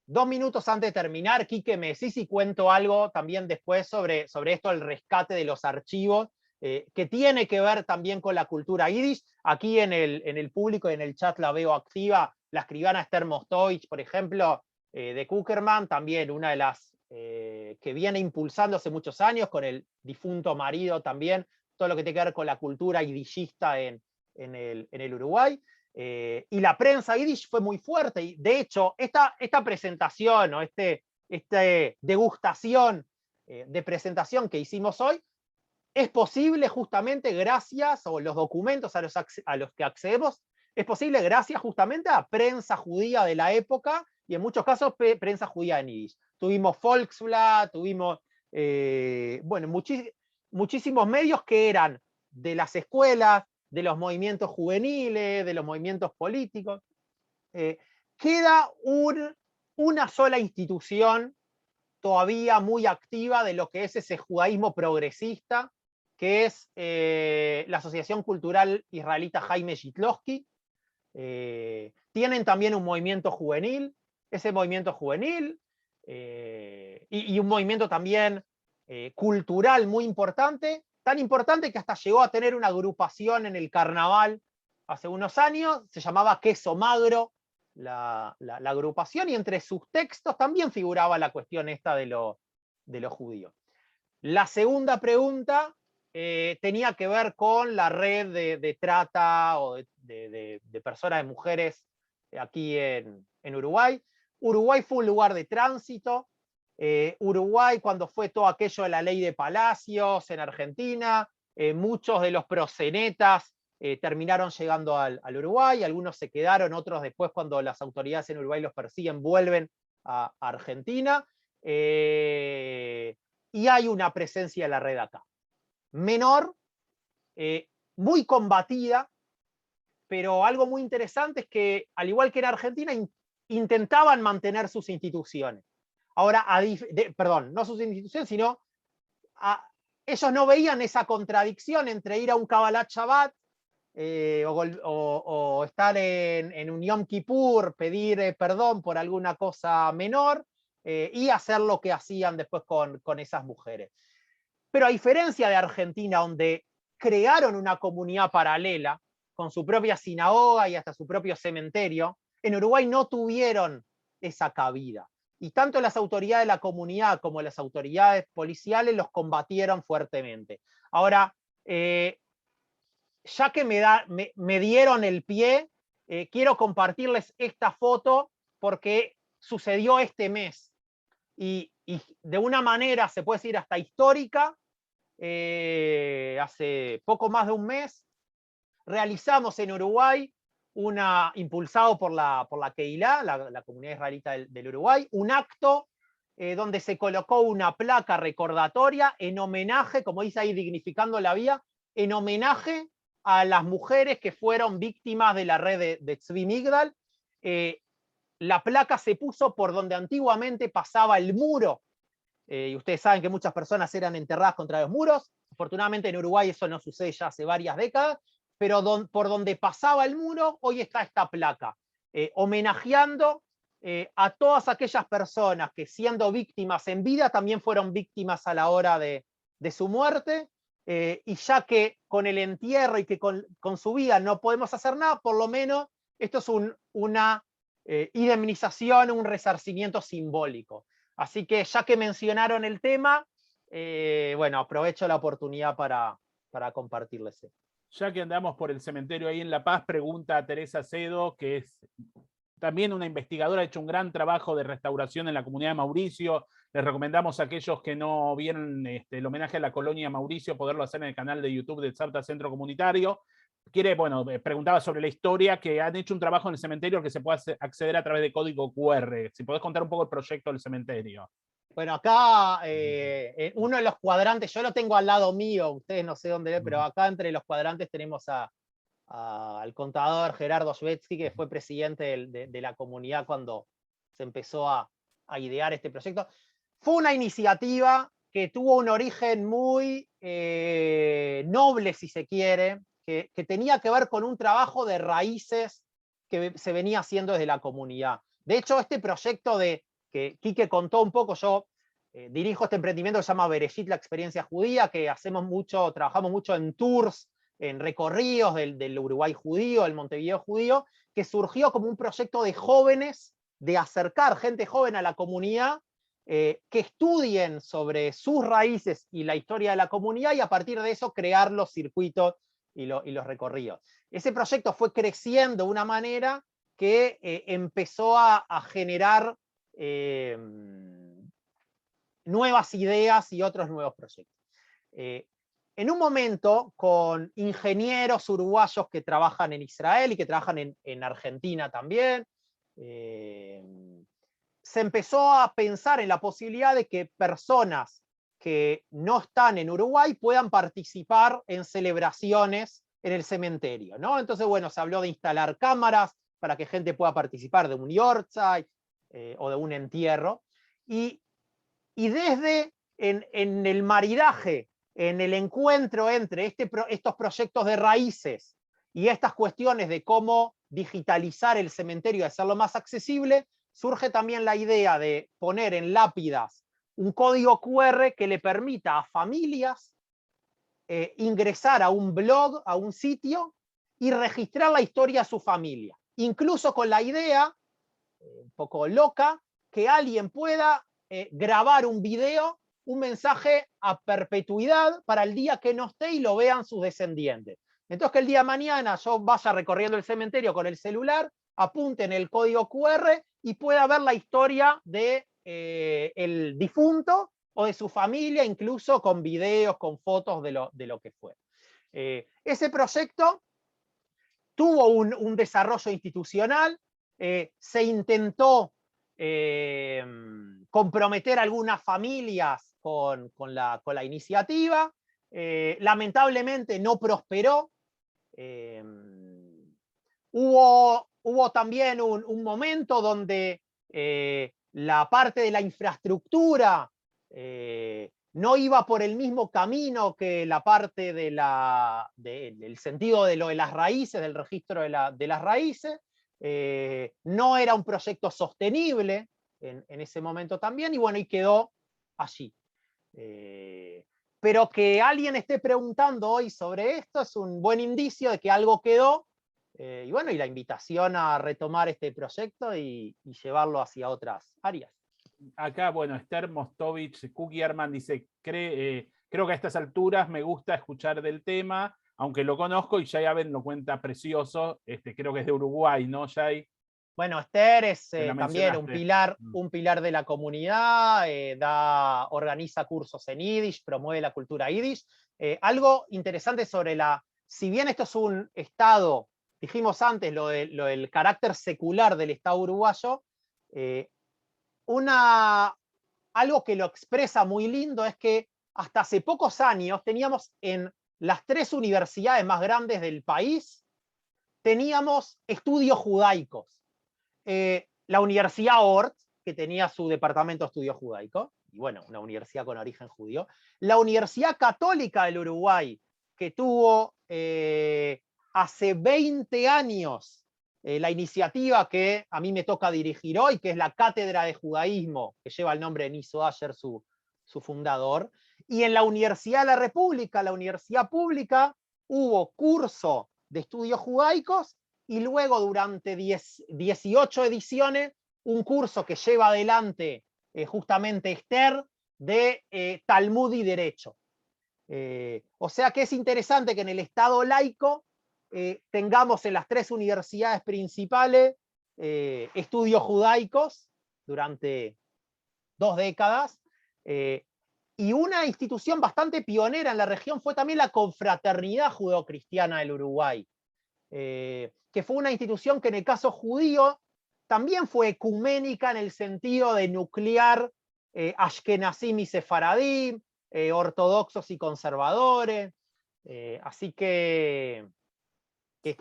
B: 2 minutos antes de terminar, Quique, me decís y cuento algo también después sobre esto, el rescate de los archivos, que tiene que ver también con la cultura yiddish. Aquí en el público y en el chat la veo activa, la escribana Esther Mostovich, por ejemplo, de Kuckerman, también una de las que viene impulsando hace muchos años, con el difunto marido también, todo lo que tiene que ver con la cultura yiddishista en el Uruguay. Y la prensa yiddish fue muy fuerte, y de hecho esta presentación o degustación de presentación que hicimos hoy es posible justamente gracias, o los documentos a los que accedemos, es posible gracias justamente a prensa judía de la época, y en muchos casos prensa judía en yiddish. Tuvimos Volksblatt, tuvimos bueno, muchísimos medios que eran de las escuelas, de los movimientos juveniles, de los movimientos políticos. Queda una sola institución todavía muy activa de lo que es ese judaísmo progresista, que es la Asociación Cultural Israelita Jaime Shidlovsky. Tienen también un movimiento juvenil, ese movimiento juvenil, y un movimiento también cultural muy importante, tan importante que hasta llegó a tener una agrupación en el carnaval hace unos años, se llamaba Queso Magro, la agrupación, y entre sus textos también figuraba la cuestión esta de lo judío. La segunda pregunta tenía que ver con la red de trata o de personas, de mujeres aquí en Uruguay. Uruguay fue un lugar de tránsito. Uruguay, cuando fue todo aquello de la ley de Palacios en Argentina, muchos de los proxenetas terminaron llegando al Uruguay, algunos se quedaron, otros después, cuando las autoridades en Uruguay los persiguen, vuelven a Argentina. Y hay una presencia de la red acá. Menor, muy combatida, pero algo muy interesante es que, al igual que en Argentina, intentaban mantener sus instituciones. Ahora, perdón, no sus instituciones, sino ellos no veían esa contradicción entre ir a un Kabbalat Shabbat o estar en un Yom Kippur, pedir perdón por alguna cosa menor, y hacer lo que hacían después con esas mujeres. Pero a diferencia de Argentina, donde crearon una comunidad paralela, con su propia sinagoga y hasta su propio cementerio, en Uruguay no tuvieron esa cabida. Y tanto las autoridades de la comunidad como las autoridades policiales los combatieron fuertemente. Ahora, ya que me dieron el pie, quiero compartirles esta foto porque sucedió este mes. Y de una manera, se puede decir, hasta histórica, hace poco más de un mes, realizamos en Uruguay, impulsado por la Keilah, la comunidad israelita del Uruguay, un acto donde se colocó una placa recordatoria en homenaje, como dice ahí, dignificando la vida, en homenaje a las mujeres que fueron víctimas de la red de Tzvi Migdal. La placa se puso por donde antiguamente pasaba el muro, y ustedes saben que muchas personas eran enterradas contra los muros. Afortunadamente en Uruguay eso no sucede ya hace varias décadas, pero por donde pasaba el muro, hoy está esta placa, homenajeando a todas aquellas personas que, siendo víctimas en vida, también fueron víctimas a la hora de su muerte, y ya que con el entierro y que con su vida no podemos hacer nada, por lo menos esto es una indemnización, un resarcimiento simbólico. Así que ya que mencionaron el tema, bueno, aprovecho la oportunidad para compartirles esto.
A: Ya que andamos por el cementerio ahí en La Paz, pregunta a Teresa Cedo, que es también una investigadora, ha hecho un gran trabajo de restauración en la comunidad de Mauricio. Les recomendamos a aquellos que no vieron el homenaje a la colonia Mauricio, poderlo hacer en el canal de YouTube del Tzavta Centro Comunitario. Preguntaba sobre la historia, que han hecho un trabajo en el cementerio al que se puede acceder a través de código QR. Si podés contar un poco el proyecto del cementerio.
B: Bueno, acá uno de los cuadrantes, yo lo tengo al lado mío, ustedes no sé dónde, pero acá entre los cuadrantes tenemos al contador Gerardo Shvetsky, que fue presidente de la comunidad cuando se empezó a idear este proyecto. Fue una iniciativa que tuvo un origen muy noble, si se quiere, que tenía que ver con un trabajo de raíces que se venía haciendo desde la comunidad. De hecho, este proyecto que Quique contó un poco, yo dirijo este emprendimiento que se llama Bereshit, la experiencia judía, que trabajamos mucho en tours, en recorridos del Uruguay judío, del Montevideo judío, que surgió como un proyecto de jóvenes, de acercar gente joven a la comunidad, que estudien sobre sus raíces y la historia de la comunidad, y a partir de eso crear los circuitos y los recorridos. Ese proyecto fue creciendo de una manera que empezó a generar nuevas ideas y otros nuevos proyectos. En un momento, con ingenieros uruguayos que trabajan en Israel y que trabajan en Argentina también, se empezó a pensar en la posibilidad de que personas que no están en Uruguay puedan participar en celebraciones en el cementerio, ¿no? Entonces, bueno, se habló de instalar cámaras para que gente pueda participar de un yortzeit o de un entierro. Y desde en el maridaje, en el encuentro entre estos proyectos de raíces y estas cuestiones de cómo digitalizar el cementerio y hacerlo más accesible, surge también la idea de poner en lápidas un código QR que le permita a familias ingresar a un blog, a un sitio, y registrar la historia de su familia. Incluso con la idea, un poco loca, que alguien pueda grabar un video, un mensaje a perpetuidad para el día que no esté y lo vean sus descendientes. Entonces, que el día de mañana yo vaya recorriendo el cementerio con el celular, apunte en el código QR y pueda ver la historia de el difunto o de su familia, incluso con videos, con fotos de lo que fue. Ese proyecto tuvo un desarrollo institucional, se intentó comprometer a algunas familias con la iniciativa, lamentablemente no prosperó. Hubo también un momento donde la parte de la infraestructura no iba por el mismo camino que la parte del sentido de lo de las raíces, del registro de las raíces. No era un proyecto sostenible en ese momento también, y bueno, y quedó allí. Pero que alguien esté preguntando hoy sobre esto es un buen indicio de que algo quedó, y bueno, y la invitación a retomar este proyecto y llevarlo hacia otras áreas.
A: Acá, bueno, Esther Mostovich, Cookie Herman dice, creo que a estas alturas me gusta escuchar del tema, aunque lo conozco y Jay Aben lo cuenta precioso, creo que es de Uruguay, ¿no, Jay?
B: Bueno, Esther es
A: Que la
B: también
A: mencionaste.
B: un pilar de la comunidad, organiza cursos en Yiddish, promueve la cultura Yiddish. Algo interesante sobre si bien esto es un Estado, dijimos antes lo del carácter secular del Estado uruguayo, algo que lo expresa muy lindo es que hasta hace pocos años teníamos en las 3 universidades más grandes del país, teníamos estudios judaicos. La Universidad Ort, que tenía su departamento de estudio judaico, y bueno, una universidad con origen judío. La Universidad Católica del Uruguay, que tuvo hace 20 años la iniciativa que a mí me toca dirigir hoy, que es la Cátedra de Judaísmo, que lleva el nombre de Niso Asher, su fundador. Y en la Universidad de la República, la universidad pública, hubo curso de estudios judaicos y luego durante 18 ediciones un curso que lleva adelante justamente Esther de Talmud y Derecho. O sea que es interesante que en el Estado laico tengamos en las 3 universidades principales estudios judaicos durante 2 décadas, y una institución bastante pionera en la región fue también la Confraternidad Judeocristiana del Uruguay, que fue una institución que en el caso judío también fue ecuménica en el sentido de nuclear ashkenazim y sefaradim, ortodoxos y conservadores. Así que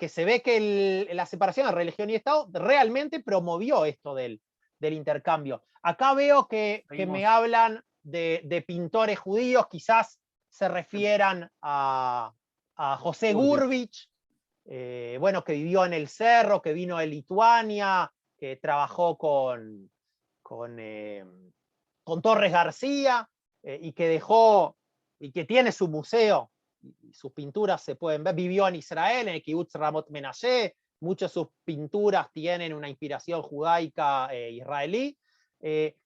B: se ve que la separación de religión y Estado realmente promovió esto del intercambio. Acá veo que me hablan de pintores judíos, quizás se refieran a José Gurvich, bueno, que vivió en el Cerro, que vino de Lituania, que trabajó con Torres García, y que tiene su museo, y sus pinturas se pueden ver. Vivió en Israel, en el Kibutz Ramot Menashe, muchas de sus pinturas tienen una inspiración judaica israelí,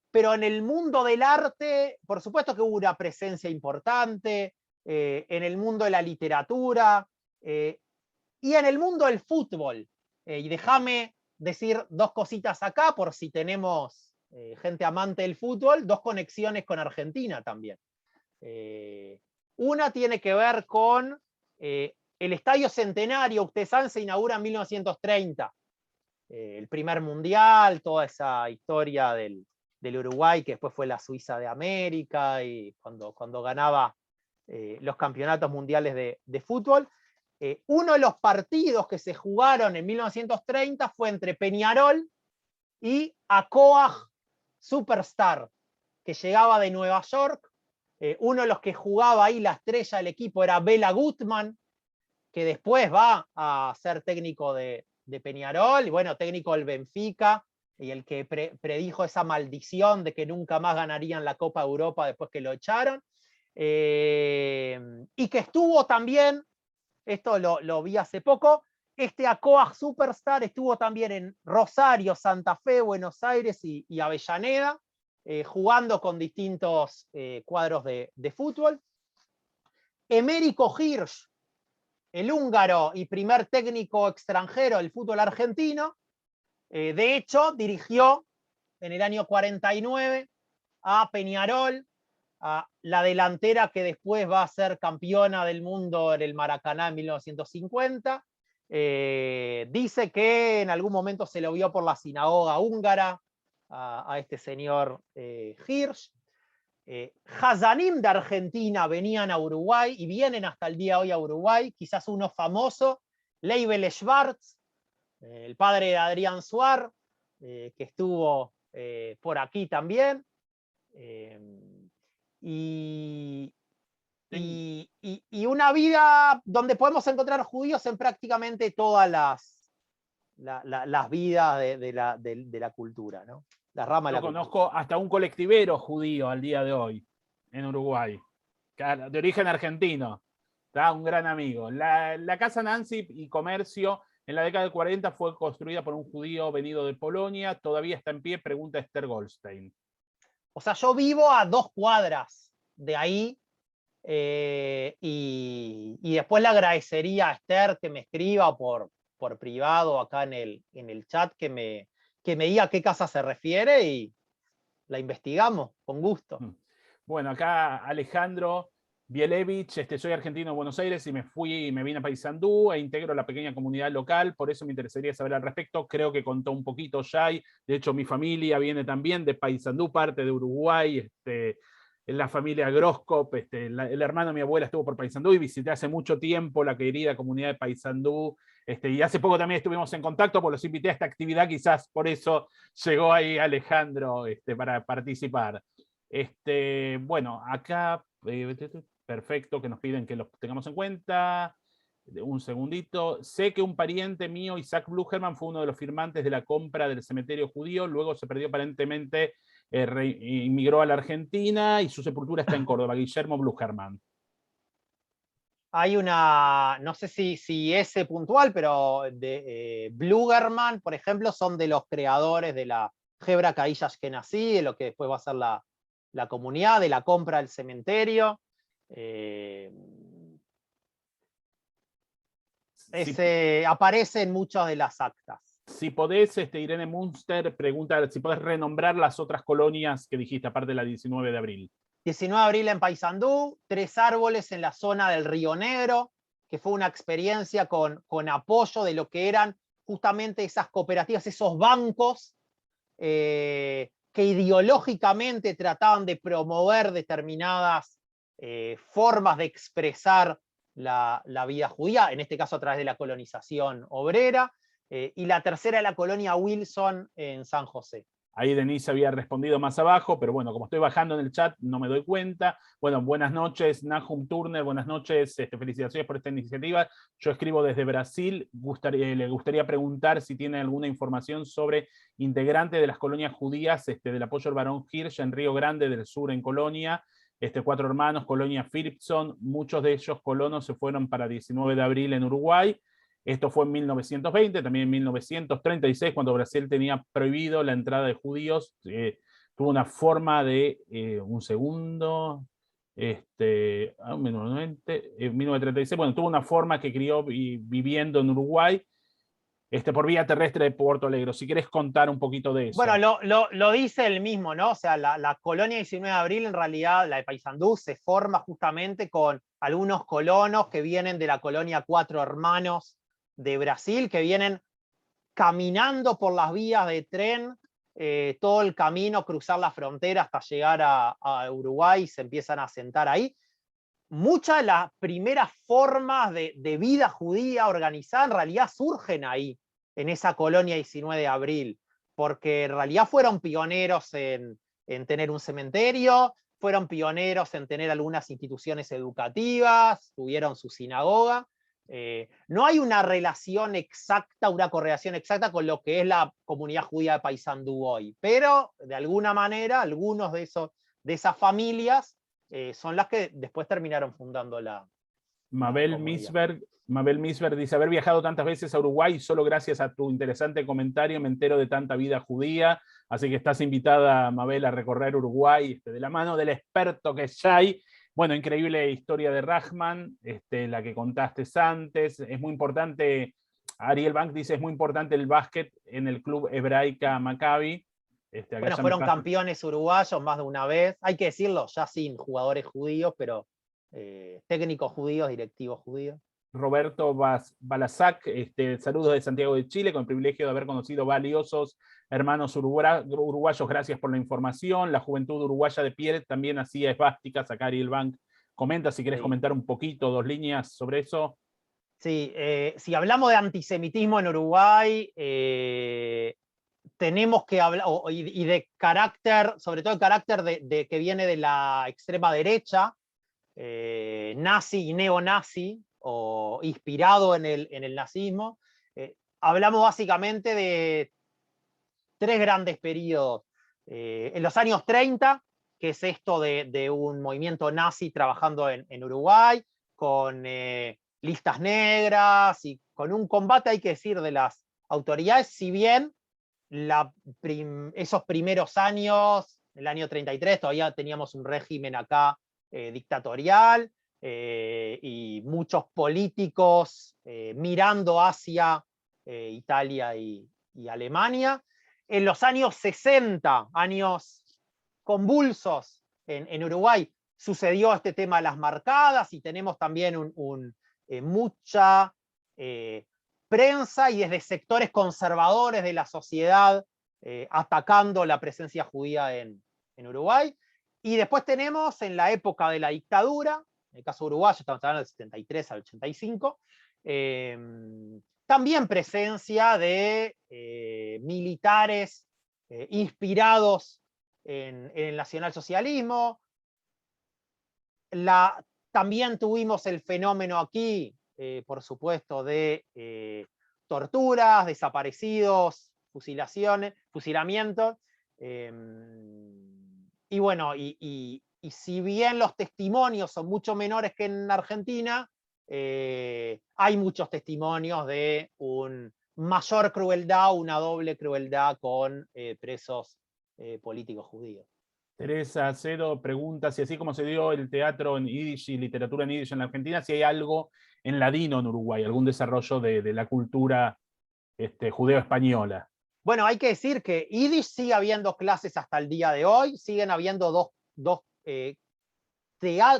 B: pero en el mundo del arte, por supuesto que hubo una presencia importante, en el mundo de la literatura, y en el mundo del fútbol. Y déjame decir 2 cositas acá, por si tenemos gente amante del fútbol, 2 conexiones con Argentina también. Una tiene que ver con el Estadio Centenario. Ustedes saben, se inaugura en 1930. El primer mundial, toda esa historia del Uruguay, que después fue la Suiza de América, y cuando ganaba los campeonatos mundiales de fútbol. Uno de los partidos que se jugaron en 1930 fue entre Peñarol y Hapoel Superstar, que llegaba de Nueva York. Uno de los que jugaba ahí, la estrella del equipo, era Bela Gutman, que después va a ser técnico de Peñarol, y bueno, técnico del Benfica, y el que predijo esa maldición de que nunca más ganarían la Copa Europa después que lo echaron. Y que estuvo también, esto lo vi hace poco, Hapoel Superstar estuvo también en Rosario, Santa Fe, Buenos Aires y Avellaneda, jugando con distintos cuadros de fútbol. Emérico Hirsch, el húngaro y primer técnico extranjero del fútbol argentino, de hecho dirigió en el año 49 a Peñarol, a la delantera que después va a ser campeona del mundo en el Maracaná en 1950. Dice que en algún momento se lo vio por la sinagoga húngara a este señor Hirsch. Hazanim de Argentina venían a Uruguay y vienen hasta el día de hoy a Uruguay, quizás uno famoso, Leibel Schwartz, el padre de Adrián Suar, que estuvo por aquí también. Y una vida donde podemos encontrar judíos en prácticamente todas las vidas de la cultura, ¿no? La rama de la cultura.
A: Conozco hasta un colectivero judío al día de hoy en Uruguay, de origen argentino, ¿tá? Un gran amigo. La Casa Nancy y Comercio en la década del 40 fue construida por un judío venido de Polonia, todavía está en pie, pregunta Esther Goldstein.
B: O sea, yo vivo a 2 cuadras de ahí, Y después le agradecería a Esther que me escriba por privado acá en el chat, que me diga a qué casa se refiere y la investigamos, con gusto.
A: Bueno, acá Alejandro Bielevich, soy argentino de Buenos Aires y me vine a Paysandú e integro la pequeña comunidad local, por eso me interesaría saber al respecto. Creo que contó un poquito Jay, de hecho mi familia viene también de Paysandú, parte de Uruguay, en la familia Groskop, el hermano de mi abuela estuvo por Paysandú y visité hace mucho tiempo la querida comunidad de Paysandú, y hace poco también estuvimos en contacto, pues los invité a esta actividad, quizás por eso llegó ahí Alejandro para participar. Bueno, acá, perfecto, que nos piden que los tengamos en cuenta. Un segundito. Sé que un pariente mío, Isaac Blugerman, fue uno de los firmantes de la compra del cementerio judío, luego se perdió aparentemente, inmigró a la Argentina y su sepultura está en Córdoba, Guillermo Blugerman.
B: Hay una, no sé si ese puntual, pero de Blugerman, por ejemplo, son de los creadores de la Hebra Kaish Ashkenazí, de lo que después va a ser la comunidad, de la compra del cementerio. Aparece en muchas de las actas.
A: Si podés, Irene Munster pregunta si podés renombrar las otras colonias que dijiste, aparte de la 19 de abril.
B: 19 de abril en Paysandú, 3 árboles en la zona del Río Negro, que fue una experiencia con apoyo de lo que eran justamente esas cooperativas, esos bancos que ideológicamente trataban de promover determinadas formas de expresar la vida judía, en este caso a través de la colonización obrera, y la tercera, la colonia Wilson en San José.
A: Ahí Denise había respondido más abajo, pero bueno, como estoy bajando en el chat, no me doy cuenta. Bueno, buenas noches, Nahum Turner, buenas noches, felicitaciones por esta iniciativa. Yo escribo desde Brasil, le gustaría preguntar si tiene alguna información sobre integrantes de las colonias judías del apoyo al Barón Hirsch en Río Grande del Sur, en Colonia. 4 hermanos, Colonia Philipson, muchos de ellos colonos se fueron para 19 de abril en Uruguay. Esto fue en 1920, también en 1936, cuando Brasil tenía prohibido la entrada de judíos. Tuvo una forma de, un segundo, 1936, bueno, tuvo una forma que crió viviendo en Uruguay, por vía terrestre de Puerto Alegre. Si querés contar un poquito de eso.
B: Bueno, lo dice él mismo, ¿no? O sea, la colonia 19 de abril, en realidad, la de Paysandú, se forma justamente con algunos colonos que vienen de la colonia Cuatro Hermanos de Brasil, que vienen caminando por las vías de tren, todo el camino, cruzar la frontera hasta llegar a Uruguay, y se empiezan a asentar ahí. Muchas de las primeras formas de vida judía organizada en realidad surgen ahí, en esa colonia 19 de abril, porque en realidad fueron pioneros en tener un cementerio, fueron pioneros en tener algunas instituciones educativas, tuvieron su sinagoga. No hay una relación exacta, una correlación exacta con lo que es la comunidad judía de Paysandú hoy, pero de alguna manera algunos de esas familias son las que después terminaron fundando la
A: Mabel Misberg dice, haber viajado tantas veces a Uruguay, solo gracias a tu interesante comentario me entero de tanta vida judía, así que estás invitada, Mabel, a recorrer Uruguay de la mano del experto que es Jay. Bueno, increíble historia de Rahman, la que contaste antes. Es muy importante, Ariel Bank dice, es muy importante el básquet en el club hebraica Maccabi.
B: Bueno, fueron campeones uruguayos más de una vez, hay que decirlo, ya sin jugadores judíos, pero técnicos judíos, directivos judíos.
A: Roberto Balasac, saludos de Santiago de Chile, con el privilegio de haber conocido valiosos hermanos uruguayos, gracias por la información. La juventud uruguaya de pie también hacía esvásticas, acá Ariel Bank comenta, si querés comentar un poquito, 2 líneas sobre eso.
B: Sí, si hablamos de antisemitismo en Uruguay, tenemos que hablar, y de carácter, sobre todo el carácter de que viene de la extrema derecha, nazi y neonazi, o inspirado en el nazismo. Hablamos básicamente de 3 grandes periodos. En los años 30, que es esto de un movimiento nazi trabajando en Uruguay, con listas negras y con un combate, hay que decir, de las autoridades, si bien esos primeros años, el año 33, todavía teníamos un régimen acá dictatorial, y muchos políticos mirando hacia Italia y Alemania. En los años 60, años convulsos en Uruguay, sucedió este tema de las marcadas, y tenemos también mucha prensa y desde sectores conservadores de la sociedad atacando la presencia judía en Uruguay. Y después tenemos en la época de la dictadura, en el caso uruguayo estamos hablando del 73 al 85, también presencia de militares inspirados en el nacionalsocialismo. También tuvimos el fenómeno aquí, por supuesto, de torturas, desaparecidos, fusilamientos. Y bueno, y si bien los testimonios son mucho menores que en Argentina, hay muchos testimonios de una mayor crueldad, una doble crueldad con presos políticos judíos.
A: Teresa Acedo pregunta si así como se dio el teatro en yiddish y literatura en yiddish en la Argentina, si hay algo en ladino en Uruguay, algún desarrollo de la cultura judeo-española.
B: Bueno, hay que decir que yiddish sigue habiendo clases hasta el día de hoy, siguen habiendo dos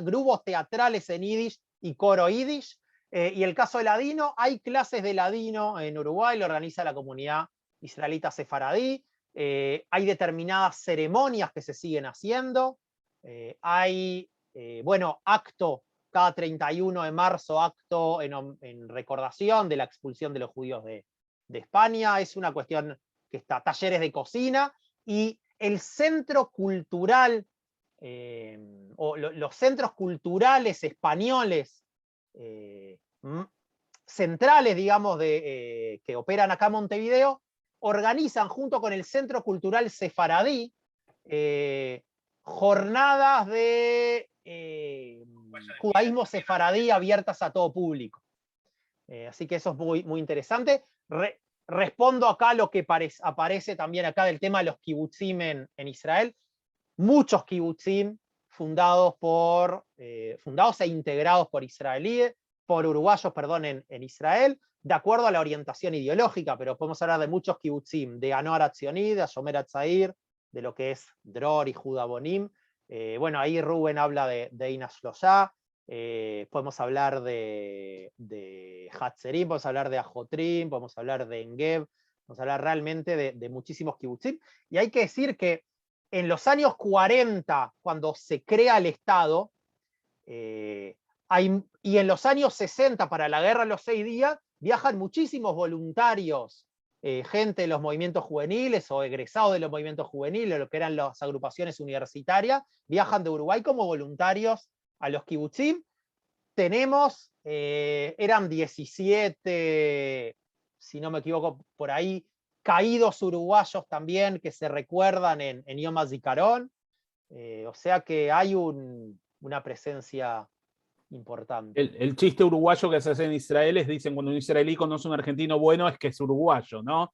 B: grupos teatrales en yiddish y coro yiddish, y el caso de ladino, hay clases de ladino en Uruguay, lo organiza la comunidad israelita sefaradí. Hay determinadas ceremonias que se siguen haciendo, hay, bueno, acto cada 31 de marzo, acto en recordación de la expulsión de los judíos de España. Es una cuestión que está, talleres de cocina, y el centro cultural, o los centros culturales españoles centrales, digamos, que operan acá en Montevideo, organizan junto con el Centro Cultural Sefaradí jornadas de judaísmo sefaradí abiertas a todo público. Así que eso es muy, muy interesante. Respondo acá a lo que aparece también acá del tema de los kibutzim en Israel. Muchos kibutzim fundados e integrados por israelíes, por uruguayos, perdón, en Israel, de acuerdo a la orientación ideológica, pero podemos hablar de muchos kibutzim, de Anoar Atzioni, de Shomer Hatzair, de lo que es Dror y Judá Bonim. Bueno, ahí Rubén habla de Eina Shloshá, podemos hablar de Hatzerim, podemos hablar de Ajotrim, podemos hablar de Engev, podemos hablar realmente de muchísimos kibutzim. Y hay que decir que en los años 40, cuando se crea el Estado, y en los años 60, para la Guerra de los 6 días, viajan muchísimos voluntarios, gente de los movimientos juveniles o egresados de los movimientos juveniles, lo que eran las agrupaciones universitarias, viajan de Uruguay como voluntarios a los kibutzim. Tenemos, eran 17, si no me equivoco, por ahí, caídos uruguayos también que se recuerdan en Yom HaZikaron. O sea que hay una presencia importante.
A: El chiste uruguayo que se hace en Israel es, dicen, cuando un israelí conoce a un argentino bueno es que es uruguayo, ¿no?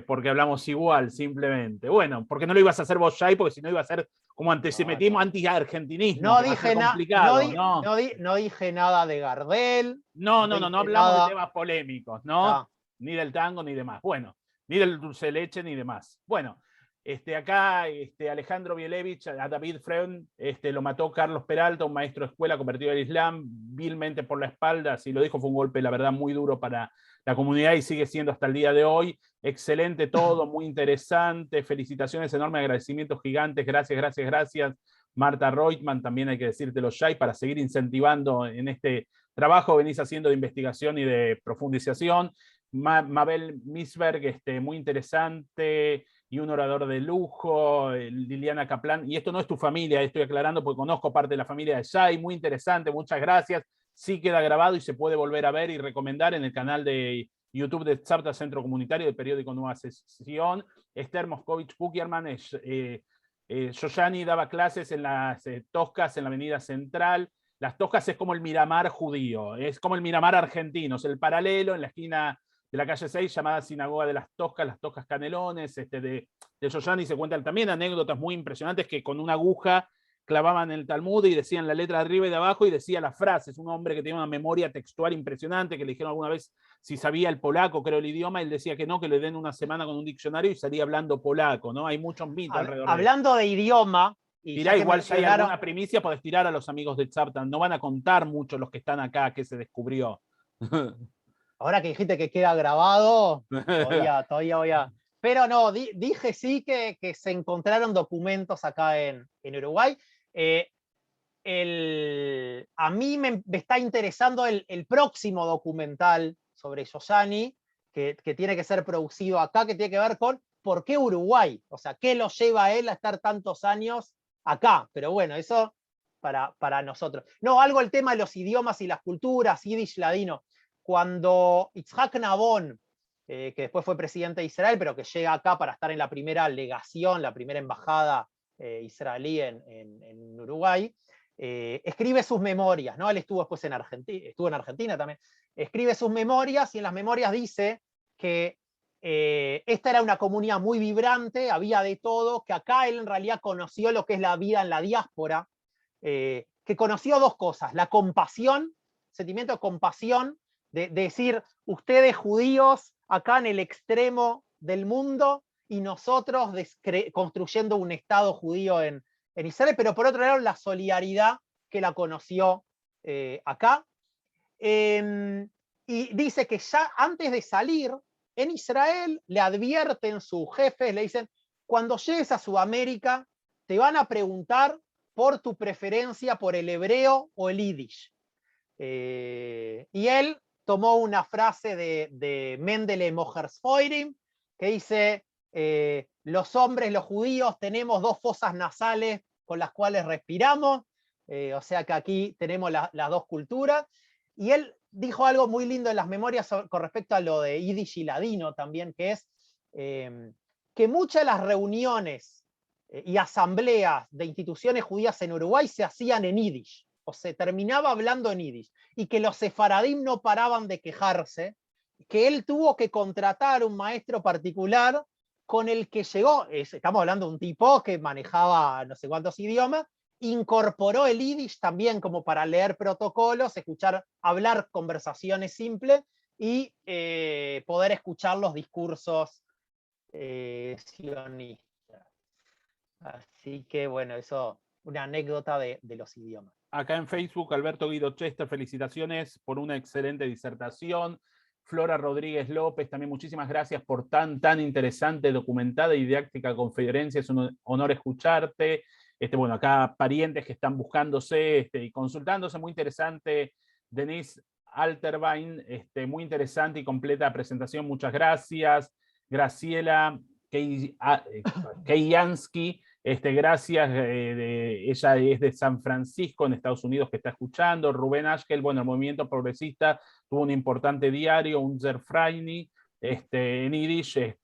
A: Porque hablamos igual, simplemente. Bueno, porque no lo ibas a hacer vos, Jay, porque si no iba a ser como antisemitismo, anti-argentinismo.
B: No dije
A: no
B: dije nada de Gardel.
A: No hablamos de temas polémicos, ¿no? Ni del tango ni demás. Bueno, ni del dulce de leche ni demás. Bueno, acá Alejandro Bielevich, a David Freund, lo mató Carlos Peralta, un maestro de escuela convertido al Islam, vilmente por la espalda. Si lo dijo, fue un golpe, la verdad, muy duro para la comunidad y sigue siendo hasta el día de hoy. Excelente todo, muy interesante. Felicitaciones, enormes agradecimientos gigantes. Gracias. Marta Reutemann, también hay que decírtelo, Jay, para seguir incentivando en este trabajo que venís haciendo de investigación y de profundización. Mabel Misberg, muy interesante y un orador de lujo. Liliana Kaplan, y esto no es tu familia, estoy aclarando porque conozco parte de la familia de Jay, muy interesante, muchas gracias. Sí queda grabado y se puede volver a ver y recomendar en el canal de YouTube de Tzavta Centro Comunitario del periódico Nueva Sesión. Esther Moscovich Puckerman, Yoyani daba clases en las Toscas en la Avenida Central. Las Toscas es como el Miramar judío, es como el Miramar argentino, es el paralelo en la esquina de la calle 6, llamada Sinagoga de las Toscas Canelones. De Yoyani se cuentan también anécdotas muy impresionantes, que con una aguja clavaban el Talmud y decían la letra de arriba y de abajo y decía las frases. Un hombre que tenía una memoria textual impresionante, que le dijeron alguna vez si sabía el polaco, creo el idioma, él decía que no, que le den una semana con un diccionario y salía hablando polaco, ¿no? Hay muchos mitos alrededor de eso.
B: Hablando de idioma, y
A: Tirá,
B: ya que
A: igual si hay
B: mencionaron,
A: alguna primicia, podés tirar a los amigos de Tzaptan. No van a contar mucho los que están acá que se descubrió.
B: ahora que dijiste que queda grabado, todavía voy a... Pero no, dije sí que se encontraron documentos acá en Uruguay. A mí me está interesando el próximo documental sobre Giussani, que tiene que ser producido acá, que tiene que ver con por qué Uruguay, o sea, qué lo lleva a él a estar tantos años acá. Pero bueno, eso para nosotros. No, algo el tema de los idiomas y las culturas, yiddish, ladino. Cuando Itzhak Nabon, que después fue presidente de Israel, pero que llega acá para estar en la primera legación, la primera embajada israelí en Uruguay, escribe sus memorias, ¿no? Él estuvo después estuvo en Argentina también, escribe sus memorias y en las memorias dice que esta era una comunidad muy vibrante, había de todo, que acá él en realidad conoció lo que es la vida en la diáspora, que conoció dos cosas: la compasión, sentimiento de compasión, de decir, ustedes judíos acá en el extremo del mundo y nosotros construyendo un Estado judío en Israel, pero por otro lado la solidaridad que la conoció acá. Y dice que ya antes de salir en Israel le advierten sus jefes, le dicen, cuando llegues a Sudamérica te van a preguntar por tu preferencia por el hebreo o el yiddish. Y él tomó una frase de Mendele Mohersfeuerem que dice, los hombres, los judíos, tenemos dos fosas nasales con las cuales respiramos, o sea que aquí tenemos las dos culturas. Y él dijo algo muy lindo en las memorias con respecto a lo de yiddish y ladino también, que es que muchas de las reuniones y asambleas de instituciones judías en Uruguay se hacían en yiddish, o se terminaba hablando en yiddish, y que los sefaradim no paraban de quejarse, que él tuvo que contratar un maestro particular con el que llegó, estamos hablando de un tipo que manejaba no sé cuántos idiomas, incorporó el yiddish también como para leer protocolos, escuchar, hablar conversaciones simples y poder escuchar los discursos sionistas. Así que bueno, eso, una anécdota de los idiomas.
A: Acá en Facebook, Alberto Guido Chester, felicitaciones por una excelente disertación. Flora Rodríguez López, también muchísimas gracias por tan interesante, documentada y didáctica conferencia. Es un honor escucharte. Bueno, acá parientes que están buscándose y consultándose, muy interesante. Denise Alterbein, muy interesante y completa presentación, muchas gracias. Graciela Keyansky, gracias, ella es de San Francisco, en Estados Unidos, que está escuchando. Rubén Ashkel, bueno, el movimiento progresista tuvo un importante diario, un Zerfraini, en Yiddish,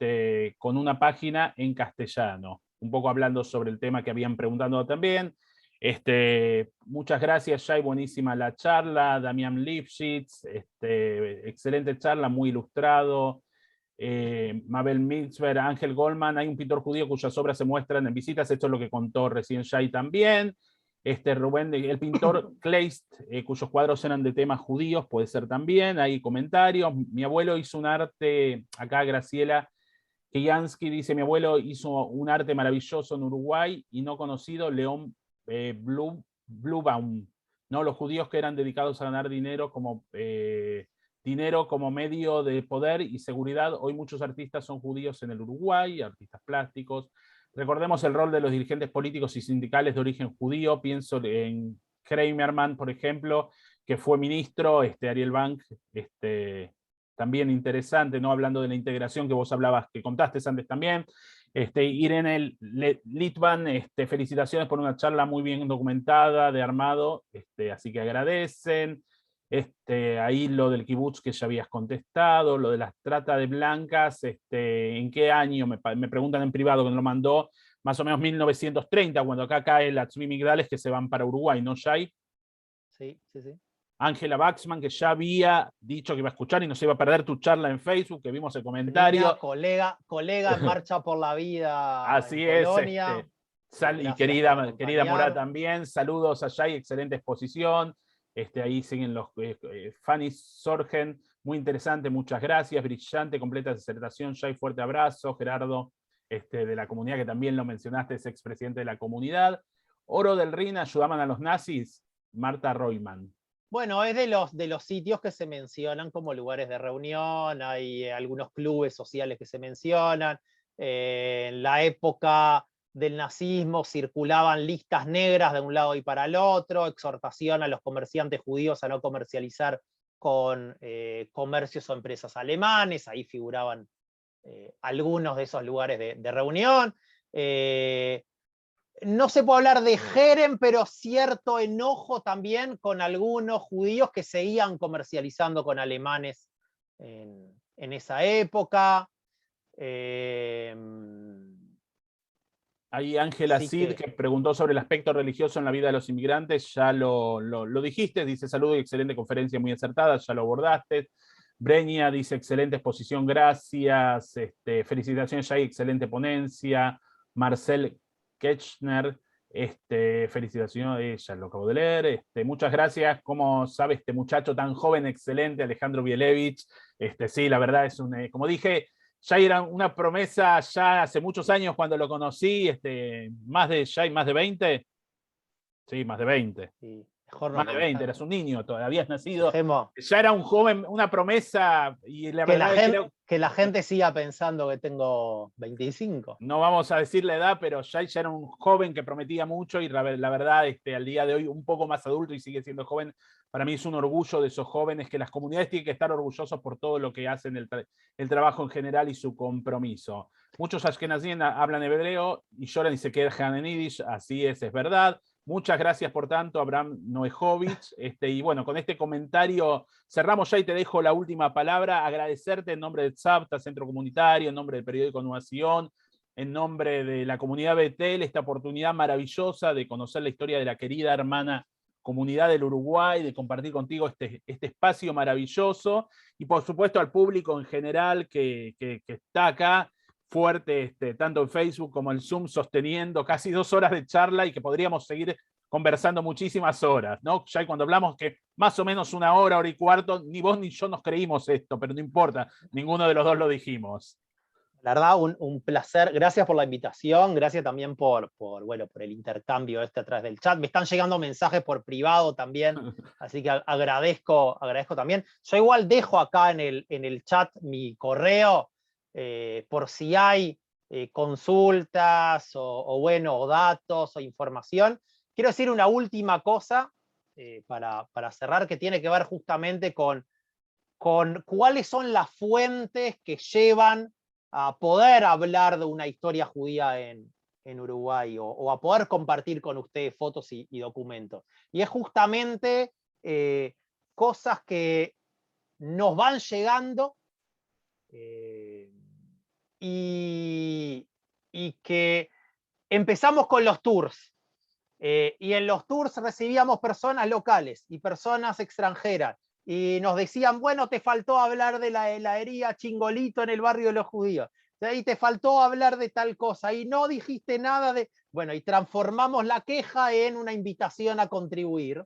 A: con una página en castellano, un poco hablando sobre el tema que habían preguntado también. Muchas gracias, Shai, buenísima la charla. Damián Lipschitz, excelente charla, muy ilustrado. Mabel Mitzver, Ángel Goldman, hay un pintor judío cuyas obras se muestran en visitas, esto es lo que contó recién Shai también. Rubén, el pintor Kleist, cuyos cuadros eran de temas judíos, puede ser también, hay comentarios. Mi abuelo hizo un arte, acá Graciela Kiyansky dice, mi abuelo hizo un arte maravilloso en Uruguay y no conocido, León Blubaum, ¿no? Los judíos que eran dedicados a ganar dinero como medio de poder y seguridad. Hoy muchos artistas son judíos en el Uruguay, artistas plásticos. Recordemos el rol de los dirigentes políticos y sindicales de origen judío. Pienso en Kramerman, por ejemplo, que fue ministro, Ariel Bank, también interesante, ¿no? Hablando de la integración que vos hablabas, que contaste antes también. Irene Litvan, felicitaciones por una charla muy bien documentada, de armado, así que agradecen. Ahí lo del kibutz que ya habías contestado, lo de las trata de blancas, ¿en qué año? Me preguntan en privado, que me lo mandó, más o menos 1930, cuando acá cae la Tzvi Migdales que se van para Uruguay, ¿no, Shai?
B: Sí, sí, sí.
A: Ángela Baxman, que ya había dicho que iba a escuchar y no se iba a perder tu charla en Facebook, que vimos el comentario.
B: Colega en Marcha por la Vida
A: Así
B: en
A: es,
B: Polonia.
A: Y
B: Gracias
A: querida,
B: por
A: querida Morá
B: acompañar.
A: también, saludos allá y excelente exposición. Ahí siguen los Fanny Sorgen, muy interesante, muchas gracias, brillante, completa disertación, Jay, fuerte abrazo, Gerardo de la comunidad, que también lo mencionaste, es expresidente de la comunidad. Oro del Rin, ¿ayudaban a los nazis? Marta Royman.
B: Bueno, es de los sitios que se mencionan como lugares de reunión, hay algunos clubes sociales que se mencionan. En la época del nazismo circulaban listas negras de un lado y para el otro, exhortación a los comerciantes judíos a no comercializar con comercios o empresas alemanes, ahí figuraban algunos de esos lugares de reunión. No se puede hablar de Jerem, pero cierto enojo también con algunos judíos que seguían comercializando con alemanes en esa época.
A: Ahí Ángela Cid, que preguntó sobre el aspecto religioso en la vida de los inmigrantes, ya lo dijiste, dice saludo y excelente conferencia, muy acertada, ya lo abordaste. Breña dice excelente exposición, gracias. Felicitaciones, Jay, excelente ponencia. Marcel Ketchner, felicitaciones, ya lo acabo de leer. Muchas gracias. Como sabe este muchacho tan joven, excelente, Alejandro Bielevich. Sí, la verdad es como dije, ya era una promesa ya hace muchos años cuando lo conocí, más de 20. Sí, más de 20.
B: Sí, mejor no
A: Más de 20, eras un niño, todavía has nacido.
B: Dejemos
A: Ya era un joven, una promesa, y la verdad
B: que la gente siga pensando que tengo 25.
A: no vamos a decir la edad, pero ya era un joven que prometía mucho y la verdad, al día de hoy, un poco más adulto y sigue siendo joven. Para mí es un orgullo de esos jóvenes, que las comunidades tienen que estar orgullosos por todo lo que hacen, el trabajo en general y su compromiso. Muchos ashkenazim hablan hebreo y lloran y se quejan en yiddish, así es verdad. Muchas gracias por tanto, Abraham Noejovich. Y bueno, con este comentario cerramos ya y te dejo la última palabra. Agradecerte en nombre de Tzavta, Centro Comunitario, en nombre del periódico Nuación, en nombre de la comunidad Betel, esta oportunidad maravillosa de conocer la historia de la querida hermana comunidad del Uruguay, de compartir contigo este espacio maravilloso, y por supuesto al público en general que está acá fuerte, tanto en Facebook como en Zoom, sosteniendo casi 2 horas de charla y que podríamos seguir conversando muchísimas horas, ¿no? Ya cuando hablamos que más o menos 1 hora, hora y cuarto, ni vos ni yo nos creímos esto, pero no importa, ninguno de los dos lo dijimos.
B: La verdad, un placer. Gracias por la invitación, gracias también por el intercambio a través del chat. Me están llegando mensajes por privado también, así que agradezco también. Yo igual dejo acá en el chat mi correo, por si hay consultas o datos o información. Quiero decir una última cosa para cerrar, que tiene que ver justamente con cuáles son las fuentes que llevan a poder hablar de una historia judía en Uruguay, o a poder compartir con ustedes fotos y documentos. Y es justamente cosas que nos van llegando y que empezamos con los tours. Y en los tours recibíamos personas locales y personas extranjeras. Y nos decían, bueno, te faltó hablar de la heladería Chingolito en el barrio de los judíos. Y te faltó hablar de tal cosa. Y no dijiste nada de... Bueno, y transformamos la queja en una invitación a contribuir.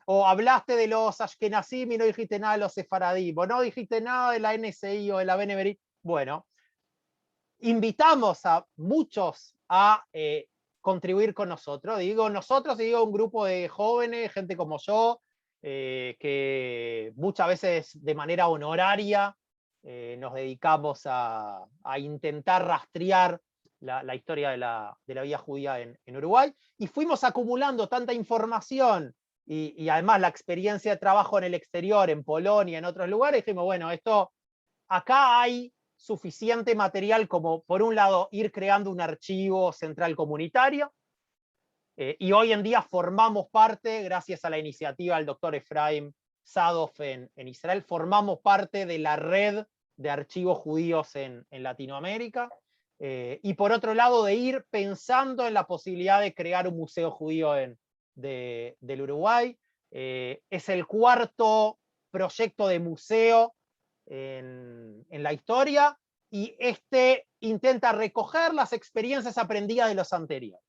B: O hablaste de los Ashkenazim y no dijiste nada de los Sefaradim. O no dijiste nada de la NSI o de la Beneverit. Bueno, invitamos a muchos a contribuir con nosotros. Digo nosotros y digo un grupo de jóvenes, gente como yo, que muchas veces de manera honoraria nos dedicamos a intentar rastrear la historia de la vida judía en Uruguay, y fuimos acumulando tanta información y además la experiencia de trabajo en el exterior, en Polonia, en otros lugares, dijimos, bueno, acá hay suficiente material como, por un lado, ir creando un archivo central comunitario, y hoy en día formamos parte, gracias a la iniciativa del doctor Efraim Sadoff en Israel, formamos parte de la red de archivos judíos en Latinoamérica, y por otro lado, de ir pensando en la posibilidad de crear un museo judío del Uruguay. Es el 4º proyecto de museo en la historia, y este intenta recoger las experiencias aprendidas de los anteriores.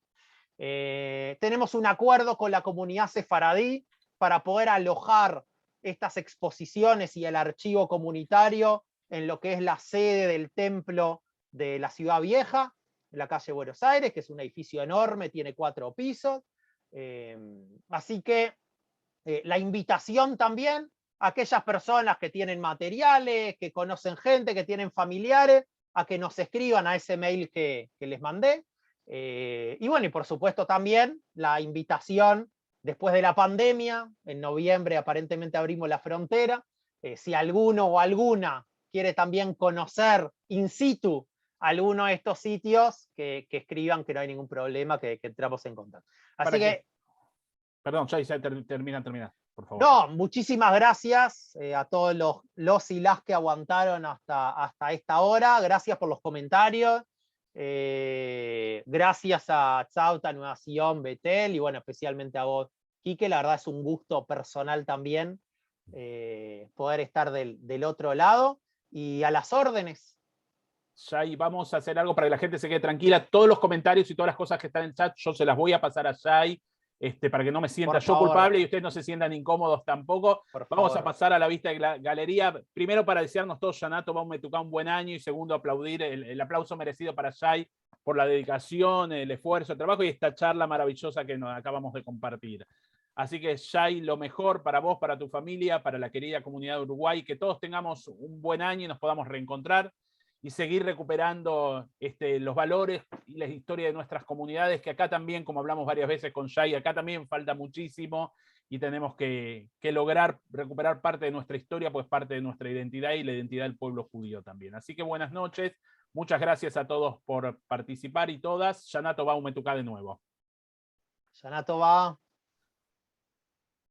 B: Tenemos un acuerdo con la comunidad sefaradí para poder alojar estas exposiciones y el archivo comunitario en lo que es la sede del templo de la Ciudad Vieja, en la calle Buenos Aires, que es un edificio enorme, tiene 4 pisos. Así que la invitación también a aquellas personas que tienen materiales, que conocen gente, que tienen familiares, a que nos escriban a ese mail que les mandé. Y bueno, y por supuesto también la invitación después de la pandemia, en noviembre aparentemente abrimos la frontera, si alguno o alguna quiere también conocer in situ alguno de estos sitios, que escriban, que no hay ningún problema, que entramos en contacto. Así que...
A: Perdón, ya termina, por favor.
B: No, muchísimas gracias a todos los y las que aguantaron hasta esta hora. Gracias por los comentarios. Gracias a Tzavta, Nueva Sion, Betel, y bueno, especialmente a vos, Quique. La verdad es un gusto personal también poder estar del otro lado. Y a las órdenes.
A: Shai, vamos a hacer algo para que la gente se quede tranquila. Todos los comentarios y todas las cosas que están en el chat, yo se las voy a pasar a Shai, para que no me sienta yo culpable y ustedes no se sientan incómodos tampoco. Vamos a pasar a la vista de la galería. Primero, para desearnos todos, Shanato Bau Metuká, un buen año, y segundo, aplaudir el aplauso merecido para Shai por la dedicación, el esfuerzo, el trabajo y esta charla maravillosa que nos acabamos de compartir. Así que, Shai, lo mejor para vos, para tu familia, para la querida comunidad de Uruguay, que todos tengamos un buen año y nos podamos reencontrar y seguir recuperando los valores y la historia de nuestras comunidades, que acá también, como hablamos varias veces con Shai, acá también falta muchísimo y tenemos que lograr recuperar parte de nuestra historia, pues parte de nuestra identidad y la identidad del pueblo judío también. Así que buenas noches, muchas gracias a todos por participar y todas. Shana Tová Umetuká de nuevo.
B: Shana Tová.